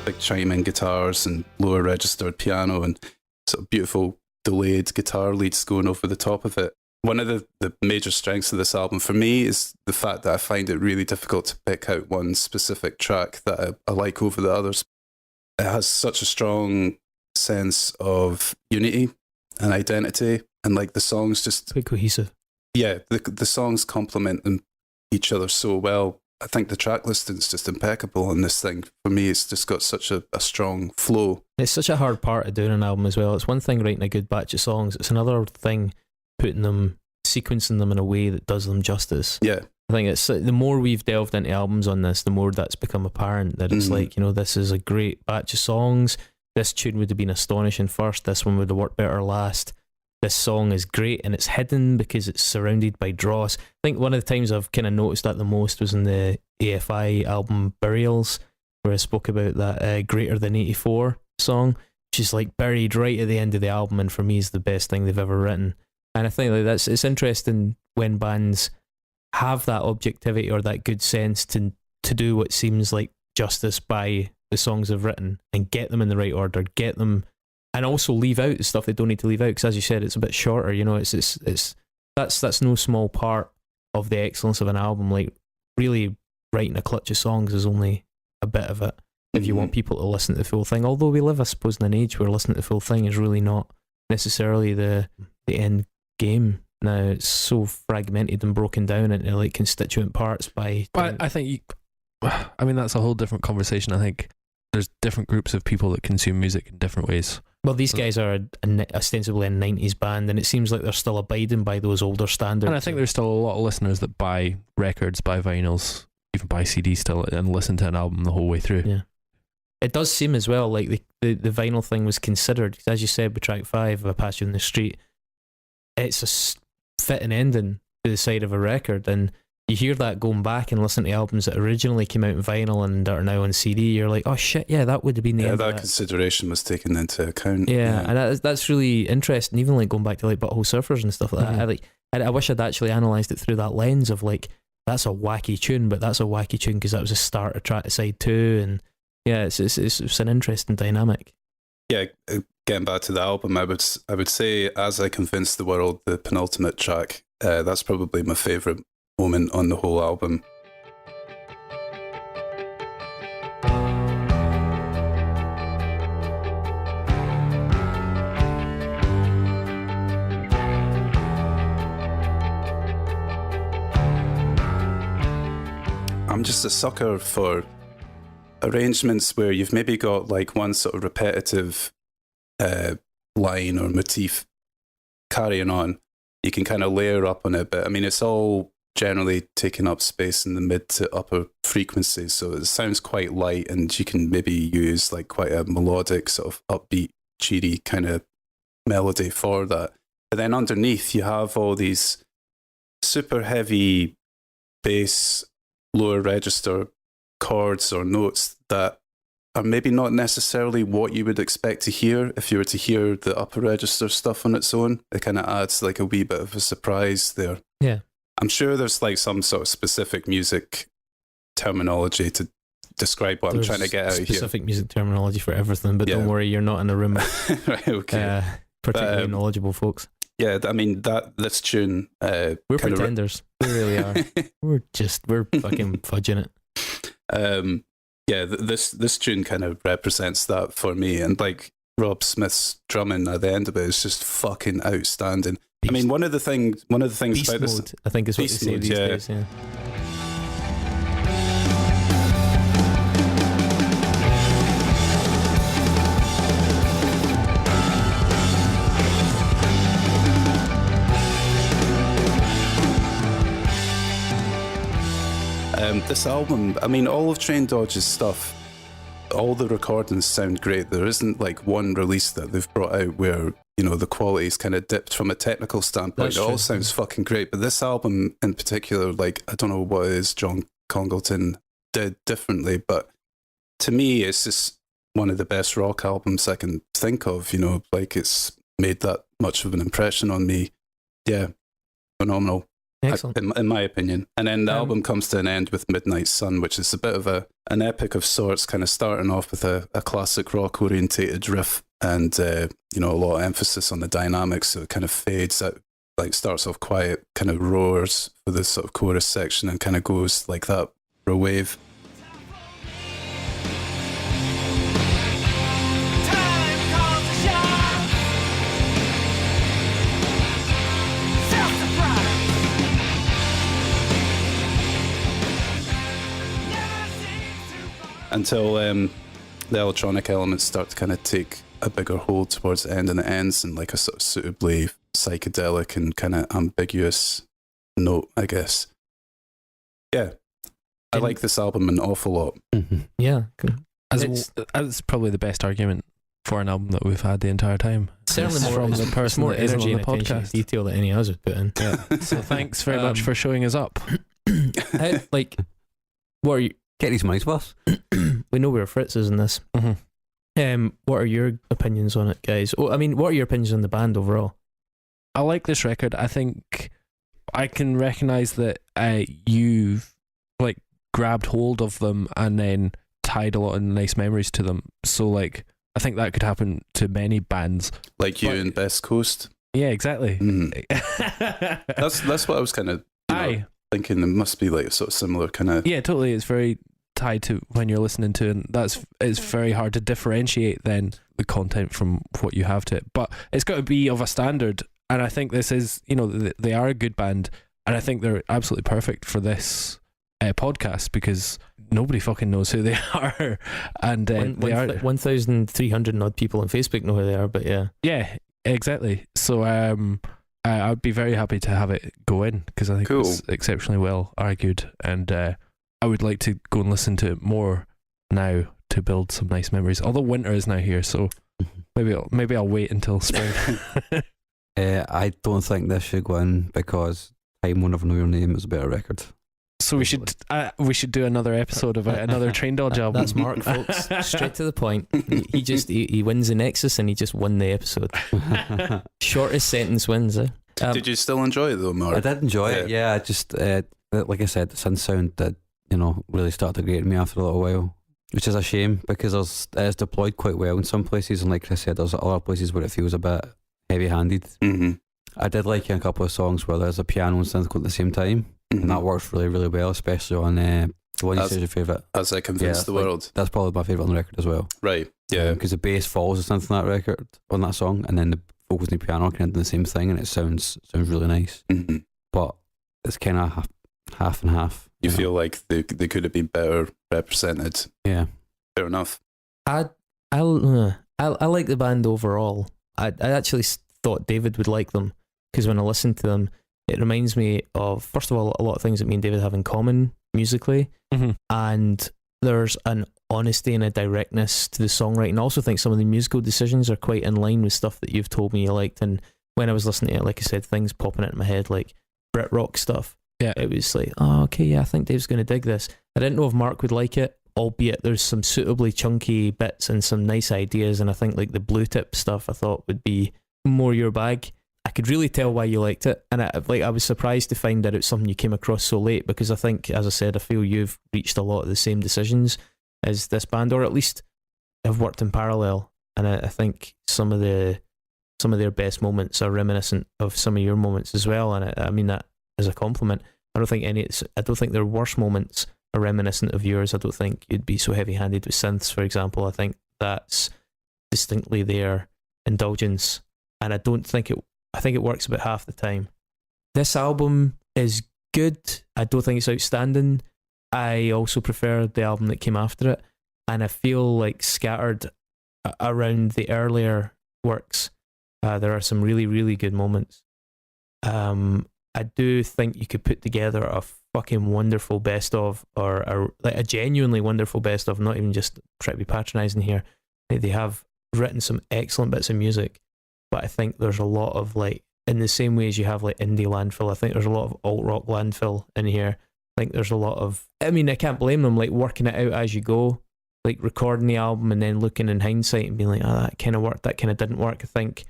Big chiming guitars and lower registered piano and sort of beautiful delayed guitar leads going over the top of it. One of the major strengths of this album for me is the fact that I find it really difficult to pick out one specific track that I like over the others. It has such a strong sense of unity and identity, and like the songs just, Quite cohesive. yeah, the songs complement each other so well. I think the track listing's just impeccable on this thing. For me, it's just got such a strong flow. It's such a hard part of doing an album as well. It's one thing writing a good batch of songs. It's another thing putting them, sequencing them in a way that does them justice. Yeah. I think it's the more we've delved into albums on this, the more that's become apparent that it's like, you know, this is a great batch of songs. This tune would have been astonishing first. This one would have worked better last. This song is great and it's hidden because it's surrounded by dross. I think one of the times I've kind of noticed that the most was in the AFI album Burials, where I spoke about that Greater Than 84 song, which is like buried right at the end of the album, and for me is the best thing they've ever written. And I think like it's interesting when bands have that objectivity or that good sense to do what seems like justice by the songs they've written and get them in the right order, get them, and also leave out the stuff they don't need to leave out, because as you said, it's a bit shorter. You know, it's that's no small part of the excellence of an album. Like, really writing a clutch of songs is only a bit of it if you want people to listen to the full thing. Although we live, I suppose, in an age where listening to the full thing is really not necessarily the end game. Now it's so fragmented and broken down into like constituent parts by. But I think I mean, that's a whole different conversation. I think there's different groups of people that consume music in different ways. Well, these guys are ostensibly a 90s band, and it seems like they're still abiding by those older standards. And I think there's still a lot of listeners that buy records, buy vinyls, even buy CDs still, and listen to an album the whole way through. Yeah. It does seem as well like the vinyl thing was considered, as you said, with track 5 of Apache on the Street. It's a fitting ending to the side of a record, and you hear that going back and listen to albums that originally came out in vinyl and are now on CD. You're like, oh shit, yeah, that would have been the end that of that. consideration was taken into account. Yeah, and that's really interesting. Even like going back to like Butthole Surfers and stuff like that. I wish I'd actually analysed it through that lens of like, that's a wacky tune, but that's a wacky tune because that was a start of track side 2, and yeah, it's an interesting dynamic. Yeah, getting back to the album, I would say As I Convinced the World, the penultimate track, that's probably my favourite moment on the whole album. I'm just a sucker for arrangements where you've maybe got like one sort of repetitive line or motif carrying on. You can kind of layer up on it, but I mean, it's all generally taking up space in the mid to upper frequencies. So it sounds quite light, and you can maybe use like quite a melodic, sort of upbeat, cheery kind of melody for that. But then underneath, you have all these super heavy bass, lower register chords or notes that are maybe not necessarily what you would expect to hear if you were to hear the upper register stuff on its own. It kind of adds like a wee bit of a surprise there. Yeah. I'm sure there's like some sort of specific music terminology to describe what There's I'm trying to get out of here. specific music terminology for everything, but Yeah. don't worry, you're not in a room with Right, okay. particularly knowledgeable folks. Yeah, I mean, this tune... We're kind of pretenders. We really are. we're fucking fudging it. Yeah, this tune kind of represents that for me. And like Rob Smith's drumming at the end of it is just fucking outstanding. I mean, one of the things Beast about this... mode, I think is what Beast they say mode, these yeah. days. Yeah. This album, I mean, all of Traindodge's stuff, all the recordings sound great. There isn't like one release that they've brought out where, you know, the quality's kind of dipped from a technical standpoint. That's It all true. sounds fucking great. But this album in particular, like, I don't know what it is John Congleton did differently, but to me, it's just one of the best rock albums I can think of, you know, like it's made that much of an impression on me. Yeah, phenomenal. Excellent. In my opinion. And then the album comes to an end with Midnight Sun, which is a bit of an epic of sorts, kind of starting off with a classic rock orientated riff and, you know, a lot of emphasis on the dynamics. So it kind of fades out, like starts off quiet, kind of roars for this sort of chorus section and kind of goes like that for a wave. Time calls the shot. Self-surprise. Never seems too far. Until the electronic elements start to kind of take a bigger hold towards the end, and it ends in like a sort of suitably psychedelic and kind of ambiguous note, I guess. Yeah, I like this album an awful lot. Mm-hmm. Yeah. That's probably the best argument for an album that we've had the entire time. Certainly It's more from it's- the it's person more that isn't energy on and the attention podcast. to detail that any of us would put in. Yeah. So thanks very much for showing us up. Like, what are you? Get these mics, boss. We know where Fritz is in this. Mm-hmm. What are your opinions on it, guys? Oh, I mean, what are your opinions on the band overall? I like this record. I think I can recognize that you've like grabbed hold of them and then tied a lot of nice memories to them. So like, I think that could happen to many bands. Like you But- and Best Coast. Yeah, exactly. Mhm. That's what I was kind of thinking. There must be like a sort of similar kind of... Yeah, totally. It's very tied to when you're listening to it. And it's very hard to differentiate then the content from what you have to it. But it's got to be of a standard. And I think this is, you know, they are a good band. And I think they're absolutely perfect for this podcast because nobody fucking knows who they are. And they are 1,300 odd people on Facebook know who they are, but yeah. Yeah, exactly. So I'd be very happy to have it go in because I think Cool. it's exceptionally well argued, and I would like to go and listen to it more now to build some nice memories. Although winter is now here, so maybe I'll wait until spring. I don't think this should go in because Time Will Never Know Your Name is a better record. So we should do another episode about another Traindodge album. That's Mark, folks. Straight to the point. He wins the Nexus and he just won the episode. Shortest sentence wins, eh? Did you still enjoy it though, Mark? I did enjoy it. Yeah, I just like I said, the synth sound did, you know, really start to grate me after a little while, which is a shame because it's deployed quite well in some places, and like Chris said, there's other places where it feels a bit heavy-handed. Mm-hmm. I did like a couple of songs where there's a piano and synth at the same time, and that works really, really well, especially on the one you said is your favourite. As I Convinced the World. That's probably my favourite on the record as well. Right, yeah. Because the bass follows the synth on that record, on that song, and then the vocals and the piano can do the same thing, and it sounds really nice. Mm-hmm. But it's kind of half and half. You know? feel like they could have been better represented. Yeah. Fair enough. I like the band overall. I actually thought David would like them because when I listened to them, it reminds me of, first of all, a lot of things that me and David have in common musically, and there's an honesty and a directness to the songwriting. I also think some of the musical decisions are quite in line with stuff that you've told me you liked, and when I was listening to it, like I said, things popping into my head like Brit rock stuff. Yeah, it was like, oh, okay, yeah, I think Dave's going to dig this. I didn't know if Mark would like it, albeit there's some suitably chunky bits and some nice ideas, and I think like the blue tip stuff I thought would be more your bag. I could really tell why you liked it, and I was surprised to find that it's something you came across so late, because I think, as I said, I feel you've reached a lot of the same decisions as this band, or at least have worked in parallel, and I think some of their best moments are reminiscent of some of your moments as well, and I mean that as a compliment. I don't think their worst moments are reminiscent of yours. I don't think you'd be so heavy-handed with synths, for example. I think that's distinctly their indulgence, and I think it works about half the time. This album is good. I don't think it's outstanding. I also prefer the album that came after it, and I feel like scattered around the earlier works, there are some really, really good moments. I do think you could put together a fucking wonderful best of, or a genuinely wonderful best of, not even just try to be patronising here. They have written some excellent bits of music, but I think there's a lot of, like, in the same way as you have like indie landfill, I think there's a lot of alt rock landfill in here. I think there's a lot of, I mean, I can't blame them, like working it out as you go, like recording the album and then looking in hindsight and being like, oh, that kind of worked, that kind of didn't work. I think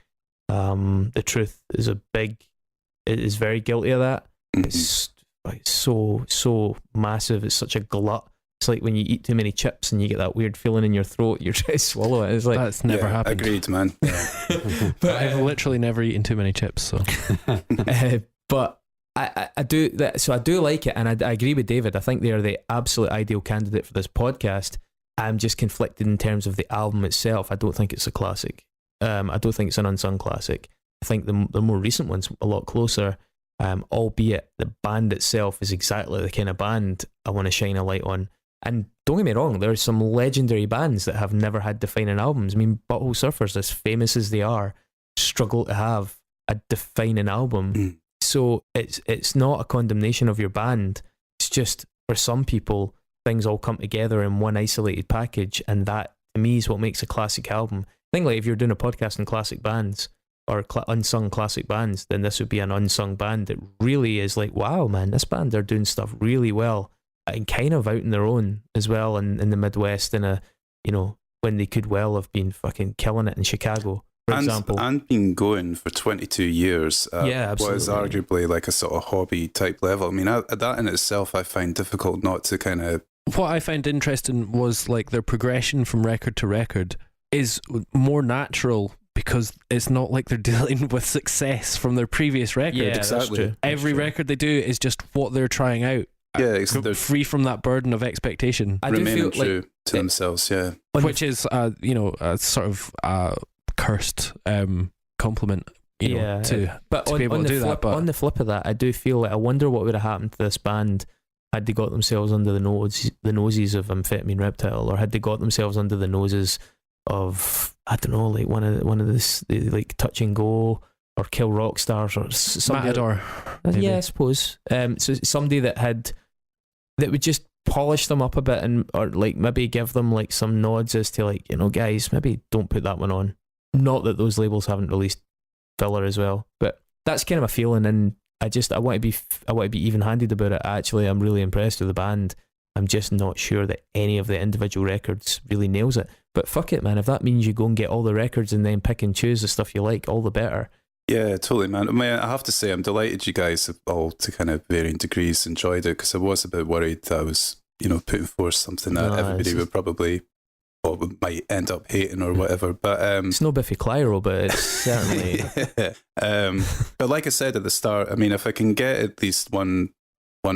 The Truth is it is very guilty of that. It's like so massive. It's such a glut. It's like when you eat too many chips and you get that weird feeling in your throat, you're trying to swallow it. It's like, that's never happened. Agreed, man. But I've literally never eaten too many chips. So, but I do that. So I do like it, and I agree with David. I think they are the absolute ideal candidate for this podcast. I'm just conflicted in terms of the album itself. I don't think it's a classic. I don't think it's an unsung classic. I think the more recent one's a lot closer. Albeit the band itself is exactly the kind of band I want to shine a light on. And don't get me wrong, there are some legendary bands that have never had defining albums. I mean, Butthole Surfers, as famous as they are, struggle to have a defining album. So it's not a condemnation of your band. It's just, for some people, things all come together in one isolated package, and that, to me, is what makes a classic album. I think, like, if you're doing a podcast on classic bands, or unsung classic bands, then this would be an unsung band that really is like, wow, man, this band, they're doing stuff really well, and kind of out on their own as well in the Midwest, when they could well have been fucking killing it in Chicago, for example. And been going for 22 years at what is arguably like a sort of hobby type level. I mean, that in itself I find difficult not to kind of... What I found interesting was like their progression from record to record is more natural, because it's not like they're dealing with success from their previous record. Yeah, exactly. Every record they do is just what they're trying out. Yeah, they're free from that burden of expectation. I do remaining feel true like to themselves, yeah. Which is, a sort of cursed compliment, to be able to do that. But on the flip of that, I do feel like I wonder what would have happened to this band had they got themselves under the noses of Amphetamine Reptile, or had they got themselves under the noses of, I don't know, like one of this, like Touch and Go or Kill Rock Stars or somebody. Matador. Yeah, I suppose. So somebody that would just polish them up a bit, or like maybe give them like some nods as to, like, guys, maybe don't put that one on. Not that those labels haven't released filler as well, but that's kind of a feeling, and I want to be even-handed about it. I'm really impressed with the band. I'm just not sure that any of the individual records really nails it. But fuck it, man. If that means you go and get all the records and then pick and choose the stuff you like, all the better. Yeah, totally, man. I mean, I have to say, I'm delighted you guys have all, to kind of varying degrees, enjoyed it, because I was a bit worried that I was, putting forth something that everybody would probably might end up hating or whatever. But it's no Biffy Clyro, but it's certainly. But like I said at the start, I mean, if I can get at least one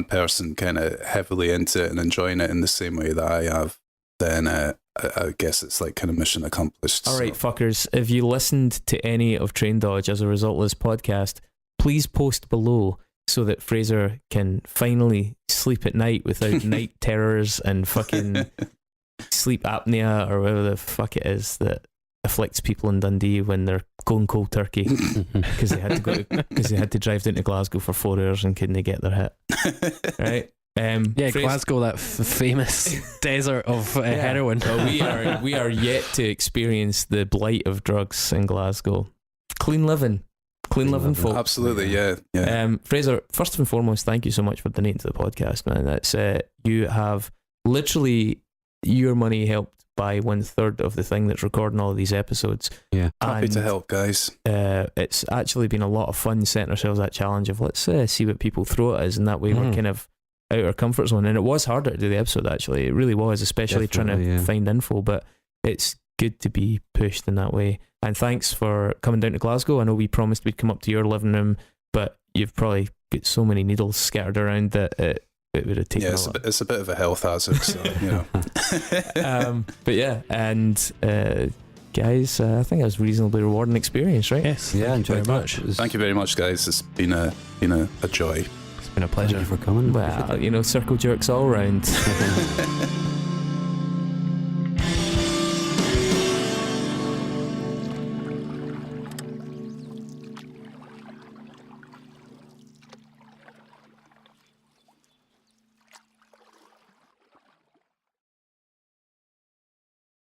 person kind of heavily into it and enjoying it in the same way that I have, then I guess it's like kind of mission accomplished. All right, fuckers, if you listened to any of Traindodge as a result of this podcast, please post below so that Fraser can finally sleep at night without night terrors and fucking sleep apnea or whatever the fuck it is that afflicts people in Dundee when they're going cold turkey because they had to drive down to Glasgow for 4 hours and couldn't get their hit. Right? Glasgow, that famous desert of heroin. Well, we are yet to experience the blight of drugs in Glasgow. Clean living, folk. Absolutely, yeah. Fraser, first and foremost, thank you so much for donating to the podcast, man. That's you have literally, your money helped buy 1/3 of the thing that's recording all of these episodes. Yeah, happy to help, guys. It's actually been a lot of fun setting ourselves that challenge of let's see what people throw at us, and that way we're kind of out of our comfort zone. And it was harder to do the episode, actually. It really was, especially trying to find info, but it's good to be pushed in that way. And thanks for coming down to Glasgow. I know we promised we'd come up to your living room, but you've probably got so many needles scattered around that it would have taken it's a bit of a health hazard, so but yeah, and guys, I think it was a reasonably rewarding experience, right? Yes. Yeah, enjoyed very much. Thank you very much, guys. It's been a joy. It's been a pleasure. Thank you for coming. Well, circle jerks all round.